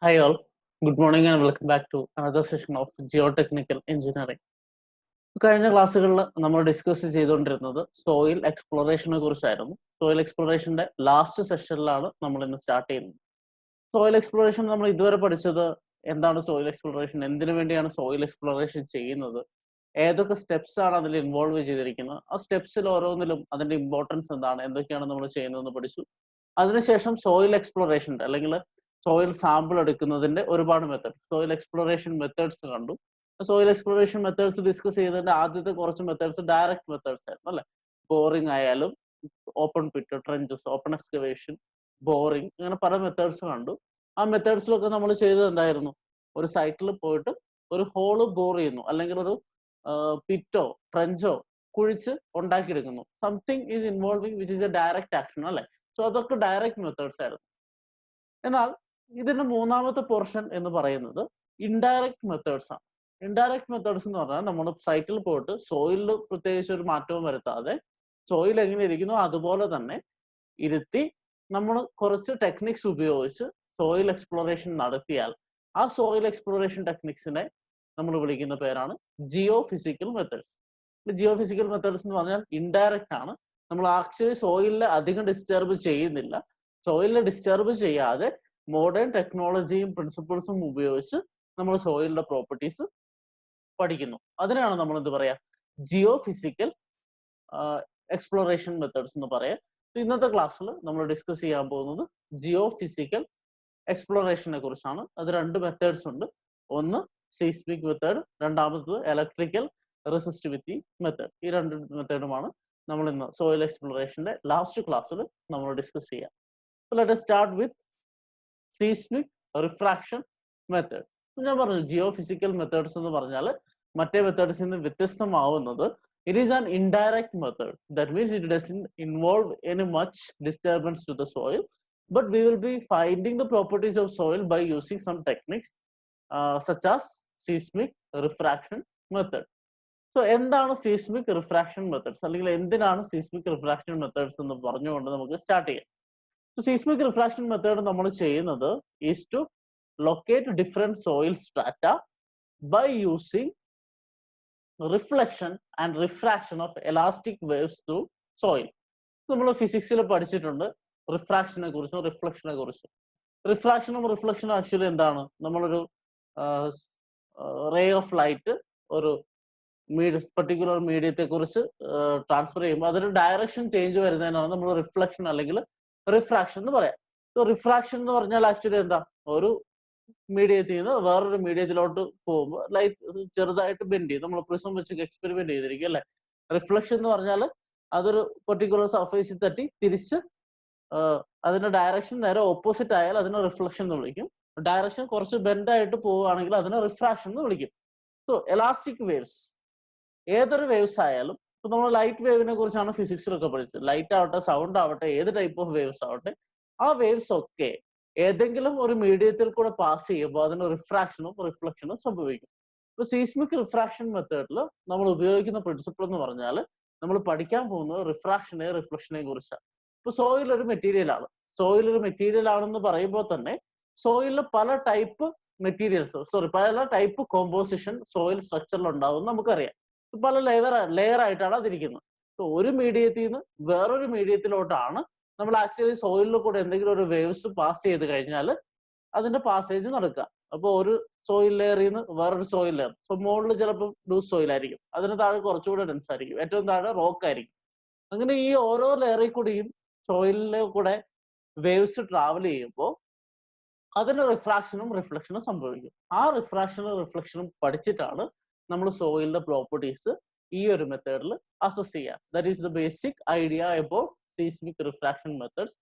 Hi all, good morning and welcome back to another session of Geotechnical Engineering. കഴിഞ്ഞ ക്ലാസ്സുകളിൽ നമ്മൾ discuss ചെയ്തുകൊണ്ടിരുന്നത് soil എക്സ്പ്ലോറേഷനെ കുറിച്ചായിരുന്നു. സോയിൽ എക്സ്പ്ലോറേഷന്റെ ലാസ്റ്റ് സെഷനിലാണ് നമ്മൾ ഇന്ന് സ്റ്റാർട്ട് ചെയ്യുന്നത്. സോയിൽ എക്സ്പ്ലോറേഷൻ നമ്മൾ ഇതുവരെ പഠിച്ചത് എന്താണ് സോയിൽ എക്സ്പ്ലോറേഷൻ, എന്തിനു വേണ്ടിയാണ് സോയിൽ എക്സ്പ്ലോറേഷൻ ചെയ്യുന്നത്, ഏതൊക്കെ സ്റ്റെപ്സ് ആണ് അതിൽ ഇൻവോൾവ് ചെയ്തിരിക്കുന്നത്, ആ സ്റ്റെപ്സിൽ ഓരോന്നിലും അതിന്റെ ഇമ്പോർട്ടൻസ് എന്താണ്, എന്തൊക്കെയാണ് നമ്മൾ ചെയ്യുന്നതെന്ന് പഠിച്ചു. അതിനുശേഷം സോയിൽ എക്സ്പ്ലോറേഷൻ്റെ അല്ലെങ്കിൽ സോയിൽ സാമ്പിൾ എടുക്കുന്നതിന്റെ ഒരുപാട് മെത്തേഡ്സ്, സോയിൽ എക്സ്പ്ലോറേഷൻ മെത്തേഡ്സ് കണ്ടു. സോയിൽ എക്സ്പ്ലോറേഷൻ മെത്തേഡ്സ് ഡിസ്കസ് ചെയ്തതിന്റെ ആദ്യത്തെ കുറച്ച് മെത്തേഡ്സ് ഡയറക്റ്റ് മെത്തേഡ്സ് ആയിരുന്നു അല്ലെ. ബോറിംഗ് ആയാലും open pit, trenches, open excavation, boring, അങ്ങനെ പല മെത്തേഡ്സ് കണ്ടു. ആ മെത്തേഡ്സിലൊക്കെ നമ്മൾ ചെയ്തത് എന്തായിരുന്നു, ഒരു സൈറ്റിൽ പോയിട്ട് ഒരു ഹോള് ബോർ ചെയ്യുന്നു, അല്ലെങ്കിൽ ഒരു പിറ്റോ ട്രെഞ്ചോ കുഴിച്ച് ഉണ്ടാക്കിയെടുക്കുന്നു. Something is involving which is a direct action അല്ലെ. സോ അതൊക്കെ ഡയറക്റ്റ് മെത്തേഡ്സ് ആയിരുന്നു. എന്നാൽ ഇതിന്റെ മൂന്നാമത്തെ പോർഷൻ എന്ന് പറയുന്നത് ഇൻഡയറക്റ്റ് മെത്തേഡ്സ് ആണ്. ഇൻഡയറക്റ്റ് മെത്തേഡ്സ് എന്ന് പറഞ്ഞാൽ നമ്മൾ സൈറ്റിൽ പോയിട്ട് സോയിലിൽ പ്രത്യേകിച്ച് ഒരു മാറ്റവും വരുത്താതെ സോയിൽ എങ്ങനെ ഇരിക്കുന്നു അതുപോലെ തന്നെ ഇരുത്തി നമ്മൾ കുറച്ച് ടെക്നിക്സ് ഉപയോഗിച്ച് സോയിൽ എക്സ്പ്ലോറേഷൻ നടത്തിയാൽ ആ സോയിൽ എക്സ്പ്ലോറേഷൻ ടെക്നിക്സിനെ നമ്മൾ വിളിക്കുന്ന പേരാണ് geophysical methods. Geophysical methods എന്ന് പറഞ്ഞാൽ ഇൻഡയറക്റ്റ് ആണ്. നമ്മൾ ആക്ച്വലി സോയിലിനെ അധികം ഡിസ്റ്റർബ് ചെയ്യുന്നില്ല. സോയിലിനെ ഡിസ്റ്റർബ് ചെയ്യാതെ മോഡേൺ ടെക്നോളജിയും പ്രിൻസിപ്പിൾസും ഉപയോഗിച്ച് നമ്മൾ സോയിലിന്റെ പ്രോപ്പർട്ടീസ് പഠിക്കുന്നു. അതിനാണ് നമ്മൾ എന്ത് പറയാ, ജിയോ ഫിസിക്കൽ എക്സ്പ്ലോറേഷൻ മെത്തേഡ്സ് എന്ന് പറയാം. ഇന്നത്തെ ക്ലാസ്സിൽ നമ്മൾ ഡിസ്കസ് ചെയ്യാൻ പോകുന്നത് ജിയോ ഫിസിക്കൽ എക്സ്പ്ലോറേഷനെ കുറിച്ചാണ്. അത് രണ്ട് മെത്തേഡ്സ് ഉണ്ട്. ഒന്ന് സീസ്മിക് മെത്തേഡ്, രണ്ടാമത്തത് ഇലക്ട്രിക്കൽ റെസിസ്റ്റിവിറ്റി മെത്തേഡ്. ഈ രണ്ട് മെത്തേഡുമാണ് നമ്മൾ ഇന്ന് സോയിൽ എക്സ്പ്ലോറേഷന്റെ ലാസ്റ്റ് ക്ലാസ്സിൽ നമ്മൾ ഡിസ്കസ് ചെയ്യാം. Let us start with seismic refraction method. ഞാൻ പറഞ്ഞു ജിയോ ഫിസിക്കൽ മെത്തേഡ്സ് എന്ന് പറഞ്ഞാൽ മറ്റേ മെത്തേഡ്സിൽ നിന്ന് വ്യത്യസ്തമാവുന്നത് it is an indirect method. That means it doesn't involve any much disturbance to the soil, but we will be finding the properties of soil by using some techniques such as seismic refraction method. So എന്താണ് seismic refraction methods, അല്ലെങ്കിൽ എന്തിനാണ് seismic refraction methods എന്ന് പറഞ്ഞുകൊണ്ട് നമുക്ക് start ചെയ്യാം. Seismic refraction method നമ്മൾ ചെയ്യുന്നത് is to locate different soil strata by using reflection and refraction of elastic waves through soil. നമ്മൾ ഫിസിക്സിൽ പഠിച്ചിട്ടുണ്ട് റിഫ്രാക്ഷനെ കുറിച്ചും റിഫ്ലക്ഷനെ കുറിച്ചും. റിഫ്രാക്ഷനും റിഫ്ലക്ഷനും ആക്ച്വലി എന്താണ്, നമ്മളൊരു റേ ഓഫ് ലൈറ്റ് ഒരു പർട്ടിക്കുലർ മീഡിയത്തെ കുറിച്ച് ട്രാൻസ്ഫർ ചെയ്യുമ്പോൾ അതിന് ഡയറക്ഷൻ ചേഞ്ച് വരുന്നതിനാണ് നമ്മൾ റിഫ്ലക്ഷൻ അല്ലെങ്കിൽ റിഫ്രാക്ഷൻ എന്ന് പറയാം. റിഫ്രാക്ഷൻ എന്ന് പറഞ്ഞാൽ ആക്ച്വലി എന്താ, ഒരു മീഡിയത്തിൽ നിന്ന് വേറൊരു മീഡിയത്തിലോട്ട് പോകുമ്പോൾ ലൈറ്റ് ചെറുതായിട്ട് ബെൻഡ് ചെയ്യും. നമ്മൾ പ്രിസം വെച്ച് എക്സ്പെരിമെന്റ് ചെയ്തിരിക്കും അല്ലെ. റിഫ്ലക്ഷൻ എന്ന് പറഞ്ഞാൽ അതൊരു പെർട്ടിക്കുലർ സർഫേസിൽ തട്ടി തിരിച്ച് അതിന്റെ ഡയറക്ഷൻ നേരെ ഓപ്പോസിറ്റ് ആയാൽ അതിനെ റിഫ്ലക്ഷൻ എന്ന് വിളിക്കും. ഡയറക്ഷൻ കുറച്ച് ബെൻഡായിട്ട് പോവുകയാണെങ്കിൽ അതിനെ റിഫ്രാക്ഷൻ എന്ന് വിളിക്കും. സോ എലാസ്റ്റിക് വേവ്സ്, ഏതൊരു വേവ്സ് ആയാലും, ഇപ്പൊ നമ്മൾ ലൈറ്റ് വേവിനെ കുറിച്ചാണ് ഫിസിക്സിലൊക്കെ പഠിച്ചത്. ലൈറ്റ് ആവട്ടെ, സൗണ്ട് ആവട്ടെ, ഏത് ടൈപ്പ് ഓഫ് വേവ്സ് ആവട്ടെ, ആ വേവ്സ് ഒക്കെ ഏതെങ്കിലും ഒരു മീഡിയത്തിൽ കൂടെ പാസ് ചെയ്യുമ്പോൾ അതിന് റിഫ്രാക്ഷനും റിഫ്ലക്ഷനും സംഭവിക്കും. ഇപ്പൊ സീസ്മിക് റിഫ്രാക്ഷൻ മെത്തേഡിൽ നമ്മൾ ഉപയോഗിക്കുന്ന പ്രിൻസിപ്പിൾ എന്ന് പറഞ്ഞാൽ നമ്മൾ പഠിക്കാൻ പോകുന്നത് റിഫ്രാക്ഷനെ റിഫ്ലക്ഷനെ കുറിച്ചാണ്. ഇപ്പൊ സോയിൽ ഒരു മെറ്റീരിയൽ ആണ്. സോയിൽ ഒരു മെറ്റീരിയൽ ആണെന്ന് പറയുമ്പോൾ തന്നെ സോയിലിൽ പല ടൈപ്പ് മെറ്റീരിയൽസ്, പല ടൈപ്പ് കോമ്പോസിഷൻ സോയിൽ സ്ട്രക്ചറിൽ ഉണ്ടാവും നമുക്കറിയാം. പല ലെയർ ആയിട്ടാണ് അതിരിക്കുന്നത്. ഒരു മീഡിയത്തിൽ നിന്ന് വേറൊരു മീഡിയത്തിലോട്ടാണ് നമ്മൾ ആക്ച്വലി സോയിലിൽ കൂടെ എന്തെങ്കിലും ഒരു വേവ്സ് പാസ് ചെയ്ത് കഴിഞ്ഞാൽ അതിന്റെ പാസേജ് നടക്കുക. അപ്പോൾ ഒരു സോയിൽ ലെയറിൽ നിന്ന് വേറൊരു സോയിൽ ലെയർ, സോ മുകളിൽ ചിലപ്പോൾ ലൂസ് സോയിൽ ആയിരിക്കും, അതിന് താഴെ കുറച്ചുകൂടെ ഡെൻസ് ആയിരിക്കും, ഏറ്റവും താഴെ റോക്ക് ആയിരിക്കും. അങ്ങനെ ഈ ഓരോ ലെയറിൽ കൂടിയും സോയിലിലെ കൂടെ വേവ്സ് ട്രാവൽ ചെയ്യുമ്പോൾ അതിന് റിഫ്രാക്ഷനും റിഫ്ലക്ഷനും സംഭവിക്കും. ആ റിഫ്രാക്ഷനും റിഫ്ലക്ഷനും പഠിച്ചിട്ടാണ് നമ്മൾ സോയിലിന്റെ പ്രോപ്പർട്ടീസ് ഈ ഒരു മെത്തേഡിൽ അസസ് ചെയ്യാം. That is the basic idea about seismic refraction methods.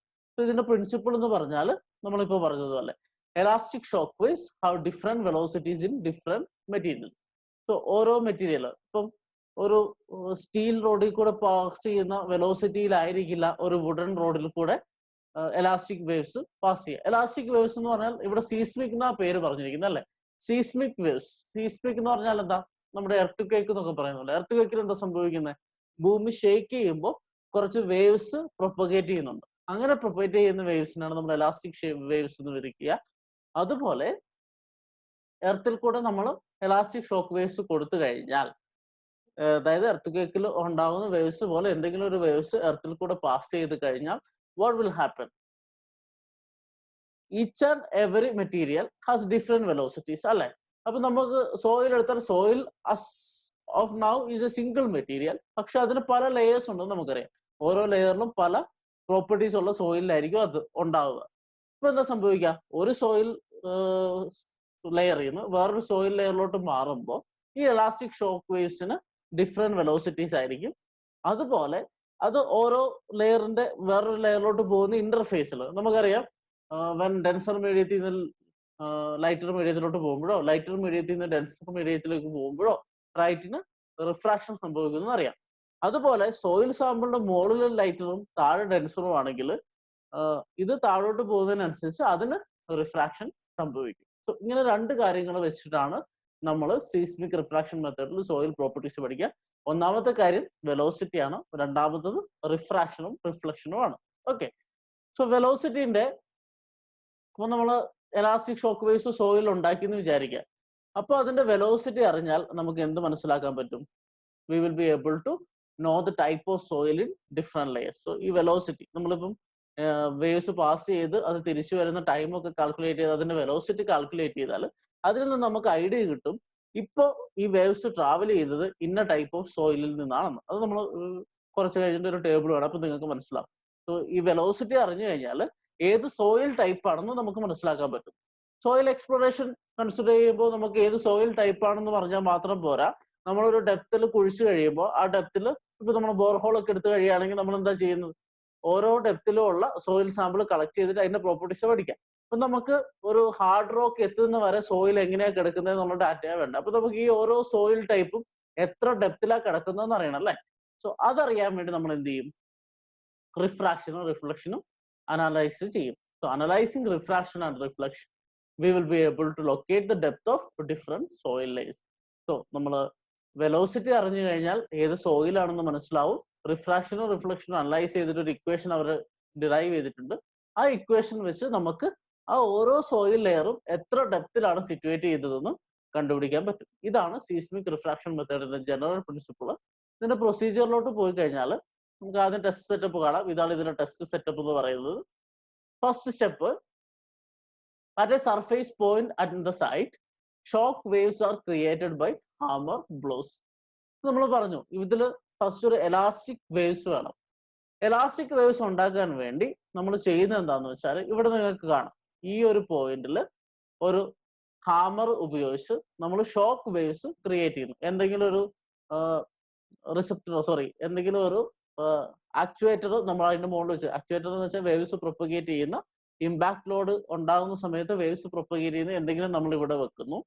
ഇതിന്റെ പ്രിൻസിപ്പിൾ എന്ന് പറഞ്ഞാൽ നമ്മളിപ്പോൾ പറഞ്ഞതുപോലെ elastic shock waves have different velocities in different materials. So ഓരോ മെറ്റീരിയൽ, ഇപ്പം ഒരു സ്റ്റീൽ റോഡിൽ കൂടെ പാസ് ചെയ്യുന്ന വെലോസിറ്റിയിലായിരിക്കില്ല ഒരു വുഡൻ റോഡിൽ കൂടെ എലാസ്റ്റിക് വേവ്സ് പാസ് ചെയ്യുക. എലാസ്റ്റിക് വേവ്സ് എന്ന് പറഞ്ഞാൽ ഇവിടെ സീസ്മിക് എന്നാ പേര് പറഞ്ഞിരിക്കുന്നത് അല്ലെ. സീസ്മിക് വേവ്സ്, സീസ്മിക് എന്ന് പറഞ്ഞാൽ എന്താ, നമ്മുടെ എർത്ത് ക്വേക്ക് എന്നൊക്കെ പറയുന്നുണ്ട്. എർത്ത് ക്വേക്കിൽ എന്താ സംഭവിക്കുന്നത്, ഭൂമി ഷേക്ക് ചെയ്യുമ്പോൾ കുറച്ച് വേവ്സ് പ്രൊപ്പഗേറ്റ് ചെയ്യുന്നുണ്ട്. അങ്ങനെ പ്രൊപ്പഗേറ്റ് ചെയ്യുന്ന വേവ്സിനാണ് നമ്മൾ എലാസ്റ്റിക് വേവ്സ് എന്ന് വിളിക്കുക. അതുപോലെ എർത്തിൽ കൂടെ നമ്മൾ എലാസ്റ്റിക് ഷോക്ക് വേവ്സ് കൊടുത്തു കഴിഞ്ഞാൽ, അതായത് എർത്ത് ക്വേക്കിൽ ഉണ്ടാകുന്ന വേവ്സ് പോലെ എന്തെങ്കിലും ഒരു വേവ്സ് എർത്തിൽ കൂടെ പാസ് ചെയ്ത് കഴിഞ്ഞാൽ what will happen? Each and every material has different velocities അല്ലെ? അപ്പൊ നമുക്ക് സോയിൽ എടുത്താൽ soil of now is A single material, പക്ഷെ അതിന് പല ലെയേഴ്സ് ഉണ്ടെന്ന് നമുക്കറിയാം. ഓരോ ലെയറിലും പല പ്രോപ്പർട്ടീസ് ഉള്ള സോയിലായിരിക്കും അത് ഉണ്ടാവുക. ഇപ്പൊ എന്താ സംഭവിക്കുക? ഒരു സോയിൽ ലെയറിൽ നിന്ന് വേറൊരു സോയിൽ ലെയറിലോട്ട് മാറുമ്പോൾ ഈ എലാസ്റ്റിക് ഷോക്ക് വേവ്സിന് ഡിഫറെന്റ് വെലോസിറ്റീസ് ആയിരിക്കും. അതുപോലെ അത് ഓരോ ലെയറിന്റെ വേറൊരു ലെയറിലോട്ട് പോകുന്ന ഇന്റർഫേസിൽ നമുക്കറിയാം, വെൻ ഡെൻസർ മീഡിയത്തിൽ നിന്ന് ലൈറ്റർ മീഡിയത്തിലോട്ട് പോകുമ്പോഴോ ലൈറ്റർ മീഡിയത്തിൽ നിന്ന് ഡെൻസർ മീഡിയത്തിലേക്ക് പോകുമ്പോഴോ റൈറ്റിന് റിഫ്രാക്ഷൻ സംഭവിക്കുന്നു അറിയാം. അതുപോലെ സോയിൽ സാമ്പിളിന്റെ മുകളിൽ ലൈറ്ററും താഴെ ഡെൻസറും ആണെങ്കിൽ ഇത് താഴോട്ട് പോകുന്നതിനനുസരിച്ച് അതിന് റിഫ്രാക്ഷൻ സംഭവിക്കും. സോ ഇങ്ങനെ രണ്ട് കാര്യങ്ങൾ വെച്ചിട്ടാണ് നമ്മൾ സീസ്മിക് റിഫ്രാക്ഷൻ മെത്തേഡിൽ സോയിൽ പ്രോപ്പർട്ടീസ് പഠിക്കുക. ഒന്നാമത്തെ കാര്യം വെലോസിറ്റി ആണ്, രണ്ടാമത്തത് റിഫ്രാക്ഷനും റിഫ്ലക്ഷനും ആണ്. ഓക്കെ, സോ വെലോസിറ്റിന്റെ അപ്പൊ നമ്മൾ എലാസ്റ്റിക് ഷോക്ക് വേവ്സ് സോയിൽ ഉണ്ടാക്കി എന്ന് വിചാരിക്കുക. അപ്പൊ അതിന്റെ വെലോസിറ്റി അറിഞ്ഞാൽ നമുക്ക് എന്ത് മനസ്സിലാക്കാൻ പറ്റും? We will be able to know the type of soil in different layers. So ഈ വെലോസിറ്റി നമ്മളിപ്പം വേവ്സ് പാസ് ചെയ്ത് അത് തിരിച്ചു വരുന്ന ടൈമൊക്കെ കാൽക്കുലേറ്റ് ചെയ്ത് അതിന്റെ വെലോസിറ്റി കാൽക്കുലേറ്റ് ചെയ്താൽ അതിൽ നിന്ന് നമുക്ക് ഐഡിയ കിട്ടും ഇപ്പൊ ഈ വേവ്സ് ട്രാവൽ ചെയ്തത് ഇന്ന ടൈപ്പ് ഓഫ് സോയിലിൽ നിന്നാണെന്ന്. അത് നമ്മൾ കുറച്ച് കഴിഞ്ഞിട്ട് ഒരു ടേബിൾ വേണം, അപ്പൊ നിങ്ങൾക്ക് മനസ്സിലാവും. സോ ഈ വെലോസിറ്റി അറിഞ്ഞു കഴിഞ്ഞാൽ ഏത് സോയിൽ ടൈപ്പ് ആണെന്ന് നമുക്ക് മനസ്സിലാക്കാൻ പറ്റും. സോയിൽ എക്സ്പ്ലോറേഷൻ കൺസിഡർ ചെയ്യുമ്പോൾ നമുക്ക് ഏത് സോയിൽ ടൈപ്പ് ആണെന്ന് പറഞ്ഞാൽ മാത്രം പോരാ, നമ്മളൊരു ഡെപ്തിൽ കുഴിച്ചു കഴിയുമ്പോൾ ആ ഡെപ്തിൽ ഇപ്പൊ നമ്മൾ ബോർഹോൾ ഒക്കെ എടുത്തു കഴിയുകയാണെങ്കിൽ നമ്മൾ എന്താ ചെയ്യുന്നത്? ഓരോ ഡെപ്തിലും ഉള്ള സോയിൽ സാമ്പിൾ കളക്ട് ചെയ്തിട്ട് അതിന്റെ പ്രോപ്പർട്ടീസ് പഠിക്കാം. അപ്പൊ നമുക്ക് ഒരു ഹാർഡ് റോക്ക് എത്തുന്ന വരെ സോയിൽ എങ്ങനെയാ കിടക്കുന്നത് എന്നുള്ള ഡാറ്റയാ വേണ്ട. അപ്പൊ നമുക്ക് ഈ ഓരോ സോയിൽ ടൈപ്പും എത്ര ഡെപ്തിലാണ് കിടക്കുന്നതെന്ന് അറിയണം അല്ലേ? സോ അതറിയാൻ വേണ്ടി നമ്മൾ എന്ത് ചെയ്യും? റിഫ്രാക്ഷനും റിഫ്ലക്ഷനും അനലൈസ് ചെയ്യും. So analysing refraction and reflection we will be able to locate the depth of different soil layers. So നമ്മൾ വെലോസിറ്റി അറിഞ്ഞു കഴിഞ്ഞാൽ ഏത് സോയിൽ ആണെന്ന് മനസ്സിലാവും. റിഫ്രാക്ഷനും റിഫ്ലക്ഷനും അനലൈസ് ചെയ്തിട്ട് ഒരു ഇക്വേഷൻ അവർ ഡിറൈവ് ചെയ്തിട്ടുണ്ട്. ആ ഇക്വേഷൻ വെച്ച് നമുക്ക് ആ ഓരോ സോയിൽ ലെയറും എത്ര ഡെപ്തിലാണ് സിറ്റുവേറ്റ് ചെയ്തതെന്ന് കണ്ടുപിടിക്കാൻ പറ്റും. ഇതാണ് സീസ്മിക് റിഫ്രാക്ഷൻ മെത്തേഡിന്റെ ജനറൽ പ്രിൻസിപ്പിൾ. ഇതിന്റെ പ്രൊസീജിയറിലോട്ട് പോയി കഴിഞ്ഞാൽ നമുക്ക് ആദ്യം ടെസ്റ്റ് സെറ്റപ്പ് കാണാം. ഇതാണ് ഇതിന്റെ ടെസ്റ്റ് സെറ്റപ്പ് എന്ന് പറയുന്നത്. First step, at a surface point at the site, shock waves are created by hammer blows. നമ്മൾ പറഞ്ഞു ഇതിൽ ഫസ്റ്റ് ഒരു എലാസ്റ്റിക് വേവ്സ് വേണം. എലാസ്റ്റിക് വേവ്സ് ഉണ്ടാക്കാൻ വേണ്ടി നമ്മൾ ചെയ്യുന്നത് എന്താന്ന് വെച്ചാൽ ഇവിടെ നിങ്ങൾക്ക് കാണാം, ഈ ഒരു പോയിന്റിൽ ഒരു ഹാമർ ഉപയോഗിച്ച് നമ്മൾ ഷോക്ക് വേവ്സ് ക്രിയേറ്റ് ചെയ്യുന്നു. എന്തെങ്കിലും ഒരു എന്തെങ്കിലും ഒരു ആക്ച്വേറ്റർ നമ്മൾ അതിന്റെ മുകളിൽ വെച്ച്, ആക്ച്വേറ്റർ എന്ന് വെച്ചാൽ വേവ്സ് പ്രൊപ്പഗേറ്റ് ചെയ്യുന്ന, ഇമ്പാക്ട് ലോഡ് ഉണ്ടാകുന്ന സമയത്ത് വേവ്സ് പ്രൊപ്പഗേറ്റ് ചെയ്യുന്ന എന്തെങ്കിലും നമ്മൾ ഇവിടെ വെക്കുന്നു.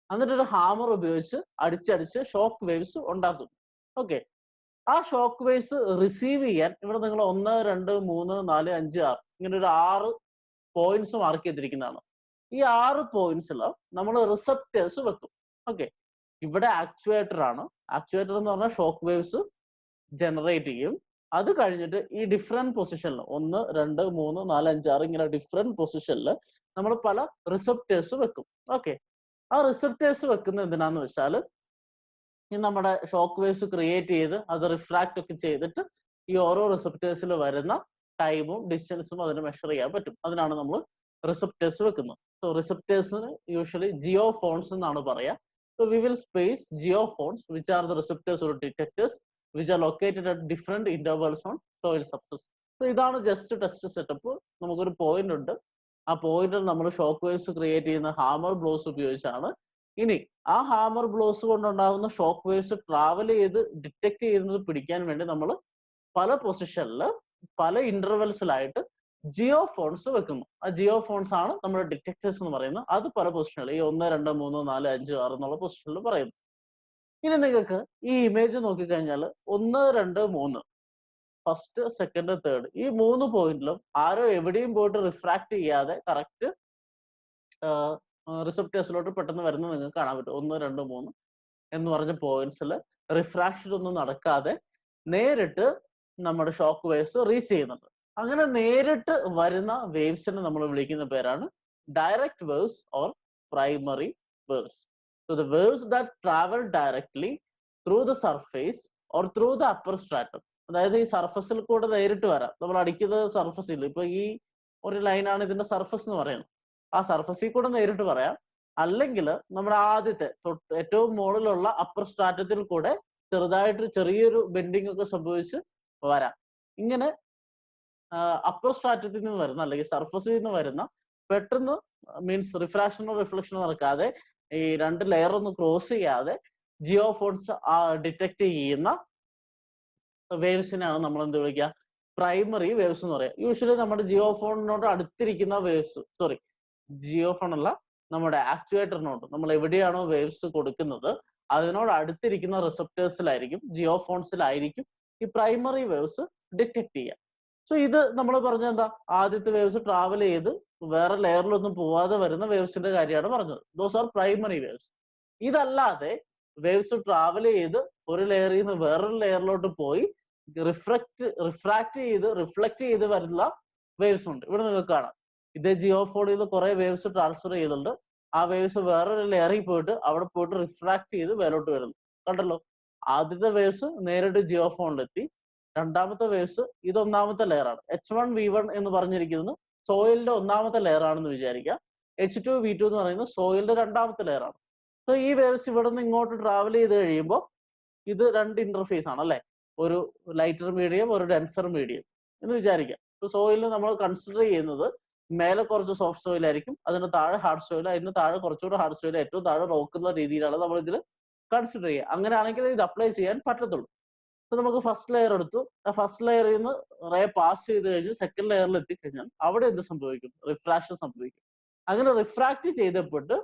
എന്നിട്ട് ഒരു ഹാമർ ഉപയോഗിച്ച് അടിച്ചടിച്ച് ഷോക്ക് വേവ്സ് ഉണ്ടാക്കുന്നു. ഓക്കെ, ആ ഷോക്ക് വേവ്സ് റിസീവ് ചെയ്യാൻ ഇവിടെ നിങ്ങൾ 1, 2, 3, 4, 5, 6 ഇങ്ങനെ ഒരു 6 പോയിന്റ്സ് മാർക്ക് ചെയ്തിരിക്കുന്നതാണ്. ഈ 6 പോയിന്റ്സിൽ നമ്മൾ റിസപ്റ്റേഴ്സ് വെക്കും. ഓക്കെ, ഇവിടെ ആക്ച്വേറ്റർ ആണ്. ആക്ച്വേറ്റർ എന്ന് പറഞ്ഞാൽ ഷോക്ക് വേവ്സ് ജനറേറ്റ് ചെയ്യും. അത് കഴിഞ്ഞിട്ട് ഈ ഡിഫറെന്റ് പൊസിഷനിൽ 1, 2, 3, 4, 5, 6 ഇങ്ങനെ ഡിഫറെന്റ് പൊസിഷനിൽ നമ്മൾ പല റിസപ്റ്റേഴ്സ് വെക്കും. ഓക്കെ, ആ റിസപ്റ്റേഴ്സ് വെക്കുന്നത് എന്തിനാന്ന് വെച്ചാൽ ഈ നമ്മുടെ ഷോക്ക് വേവ്സ് ക്രിയേറ്റ് ചെയ്ത് അത് റിഫ്രാക്ട് ഒക്കെ ചെയ്തിട്ട് ഈ ഓരോ റിസപ്റ്റേഴ്സിൽ വരുന്ന ടൈമും ഡിസ്റ്റൻസും അതിന് മെഷർ ചെയ്യാൻ പറ്റും. അതിനാണ് നമ്മൾ റിസപ്റ്റേഴ്സ് വെക്കുന്നത്. സോ റിസപ്റ്റേഴ്സിന് യൂഷ്വലി ജിയോഫോൺസ് എന്നാണ് പറയാ. So we will space geophones which are the receptors or detectors which are located at different intervals on soil surface. So ഇതാണ് ജസ്റ്റ് ടെസ്റ്റ് സെറ്റപ്പ്. നമുക്കൊരു പോയിന്റ് ഉണ്ട്, ആ പോയിന്റിൽ നമ്മൾ ഷോക്ക് വേവ്സ് ക്രിയേറ്റ് ചെയ്യുന്ന hammer blows ഉപയോഗിച്ചാണ്. ഇനി ആ ഹാമർ ബ്ലോസ് കൊണ്ടുണ്ടാകുന്ന ഷോക്ക് വേവ്സ് ട്രാവൽ ചെയ്ത് ഡിറ്റക്ട് ചെയ്യുന്നത് പിടിക്കാൻ വേണ്ടി നമ്മൾ പല പൊസിഷനിൽ പല ഇന്റർവെൽസിലായിട്ട് ജിയോഫോൺസ് വെക്കുന്നു. ആ ജിയോഫോൺസ് ആണ് നമ്മുടെ ഡിറ്റക്ടേഴ്സ് എന്ന് പറയുന്നത്. അത് പല പൊസിഷനിൽ ഈ 1, 2, 3, 4, 5, 6 എന്നുള്ള പൊസിഷനിൽ പറയുന്നു. ഇനി നിങ്ങൾക്ക് ഈ ഇമേജ് നോക്കിക്കഴിഞ്ഞാൽ 1, 2, 3 ഫസ്റ്റ്, സെക്കൻഡ്, തേർഡ് ഈ 3 പോയിന്റിലും ആരോ എവിടെയും പോയിട്ട് റിഫ്രാക്ട് ചെയ്യാതെ കറക്റ്റ് റിസപ്റ്റേഴ്സിലോട്ട് പെട്ടെന്ന് വരുന്നത് നിങ്ങൾക്ക് കാണാൻ പറ്റും. 1, 2, 3 എന്ന് പറഞ്ഞ പോയിന്റ്സിൽ റിഫ്രാക്ഷൻ ഒന്നും നടക്കാതെ നേരിട്ട് നമ്മുടെ ഷോക്ക് വേവ്സ് റീച്ച് ചെയ്യുന്നുണ്ട്. അങ്ങനെ നേരിട്ട് വരുന്ന വേവ്സിനെ നമ്മൾ വിളിക്കുന്ന പേരാണ് direct waves or primary waves. So the waves that travel directly through the surface or through the upper stratum. അതായത് ഈ സർഫസിൽ കൂടെ നേരിട്ട് വരാം. നമ്മൾ അടിക്കുന്നത് സർഫസിൽ, ഇപ്പൊ ഈ ഒരു ലൈനാണ് ഇതിന്റെ സർഫസ് എന്ന് പറയുന്നത്. ആ സർഫസിൽ കൂടെ നേരിട്ട് പറയാം, അല്ലെങ്കിൽ നമ്മുടെ ആദ്യത്തെ ഏറ്റവും മുകളിലുള്ള അപ്പർ സ്ട്രാറ്റത്തിൽ കൂടെ ചെറുതായിട്ട് ചെറിയൊരു ബെൻഡിങ് ഒക്കെ സംഭവിച്ച് വരാം. ഇങ്ങനെ അപ്പർ സ്ട്രാറ്റത്തിൽ നിന്ന് വരുന്ന അല്ലെങ്കിൽ സർഫസിൽ നിന്ന് വരുന്ന പെട്ടെന്ന് മീൻസ് റിഫ്രാക്ഷനോ റിഫ്ലക്ഷനോ നടക്കാതെ ഈ രണ്ട് ലെയർ ഒന്നും ക്രോസ് ചെയ്യാതെ ജിയോഫോൺസ് ഡിറ്റക്ട് ചെയ്യുന്ന വേവ്സിനാണ് നമ്മൾ എന്ത് വിളിക്കുക, പ്രൈമറി വേവ്സ് എന്ന് പറയാം. യൂഷ്വലി നമ്മുടെ ജിയോഫോണിനോട് അടുത്തിരിക്കുന്ന വേവ്സ്, ജിയോഫോൺ അല്ല, നമ്മുടെ ആക്ച്വേറ്ററിനോട് നമ്മൾ എവിടെയാണോ വേവ്സ് കൊടുക്കുന്നത് അതിനോട് അടുത്തിരിക്കുന്ന റിസപ്റ്റേഴ്സിലായിരിക്കും, ജിയോഫോൺസിലായിരിക്കും ഈ പ്രൈമറി വേവ്സ് ഡിറ്റക്ട് ചെയ്യുക. സോ ഇത് നമ്മൾ പറഞ്ഞ എന്താ, ആദ്യത്തെ വേവ്സ് ട്രാവൽ ചെയ്ത് വേറെ ലെയറിലൊന്നും പോവാതെ വരുന്ന വേവ്സിന്റെ കാര്യമാണ് പറഞ്ഞത്. Those are primary waves. ഇതല്ലാതെ വേവ്സ് ട്രാവൽ ചെയ്ത് ഒരു ലെയറിൽ നിന്ന് വേറൊരു ലെയറിലോട്ട് പോയി റിഫ്രാക്ട് ചെയ്ത് റിഫ്ലക്ട് ചെയ്ത് വരുന്ന വേവ്സ് ഉണ്ട്. ഇവിടെ നിങ്ങൾക്ക് കാണാം, ഇതേ ജിയോഫോണിൽ നിന്ന് കുറെ വേവ്സ് ട്രാൻസ്ഫർ ചെയ്തിട്ടുണ്ട്. ആ വേവ്സ് വേറൊരു ലെയറിൽ പോയിട്ട് അവിടെ പോയിട്ട് റിഫ്രാക്ട് ചെയ്ത് മേലോട്ട് വരുന്നു. കണ്ടല്ലോ, ആദ്യത്തെ വേവ്സ് നേരിട്ട് ജിയോഫോണിലെത്തി. രണ്ടാമത്തെ വേവ്സ് ഇത് ഒന്നാമത്തെ ലെയറാണ്. H1V1 എന്ന് പറഞ്ഞിരിക്കുന്നത് സോയിലിന്റെ ഒന്നാമത്തെ ലെയർ ആണെന്ന് വിചാരിക്കാം. H2V2 എന്ന് പറയുന്നത് സോയിലിന്റെ രണ്ടാമത്തെ ലെയറാണ്. സോ ഈ വേവ്സ് ഇവിടെ നിന്ന് ഇങ്ങോട്ട് ട്രാവൽ ചെയ്ത് കഴിയുമ്പോൾ ഇത് രണ്ട് ഇന്റർഫേസ് ആണ് അല്ലെ, ഒരു ലൈറ്റർ മീഡിയം ഒരു ഡെൻസർ മീഡിയം എന്ന് വിചാരിക്കാം. ഇപ്പൊ സോയിലിൽ നമ്മൾ കൺസിഡർ ചെയ്യുന്നത് മേലെ കുറച്ച് സോഫ്റ്റ് സോയിൽ ആയിരിക്കും, അതിന് താഴെ ഹാർഡ് സോയിൽ, അതിന് താഴെ കുറച്ചുകൂടെ ഹാർഡ് സോയിൽ, ഏറ്റവും താഴെ റോക്കുന്ന രീതിയിലാണ് നമ്മൾ ഇതിൽ കൺസിഡർ ചെയ്യുക. അങ്ങനെയാണെങ്കിൽ ഇത് അപ്ലൈ ചെയ്യാൻ പറ്റത്തുള്ളൂ. അപ്പൊ നമുക്ക് ഫസ്റ്റ് ലെയർ എടുത്തു, ആ ഫസ്റ്റ് ലെയറിൽ നിന്ന് റേ പാസ് ചെയ്ത് കഴിഞ്ഞ് സെക്കൻഡ് ലെയറിൽ എത്തിക്കഴിഞ്ഞാൽ അവിടെ എന്ത് സംഭവിക്കും, റിഫ്രാക്ഷൻ സംഭവിക്കും. അങ്ങനെ റിഫ്രാക്ട് ചെയ്തപ്പെട്ട്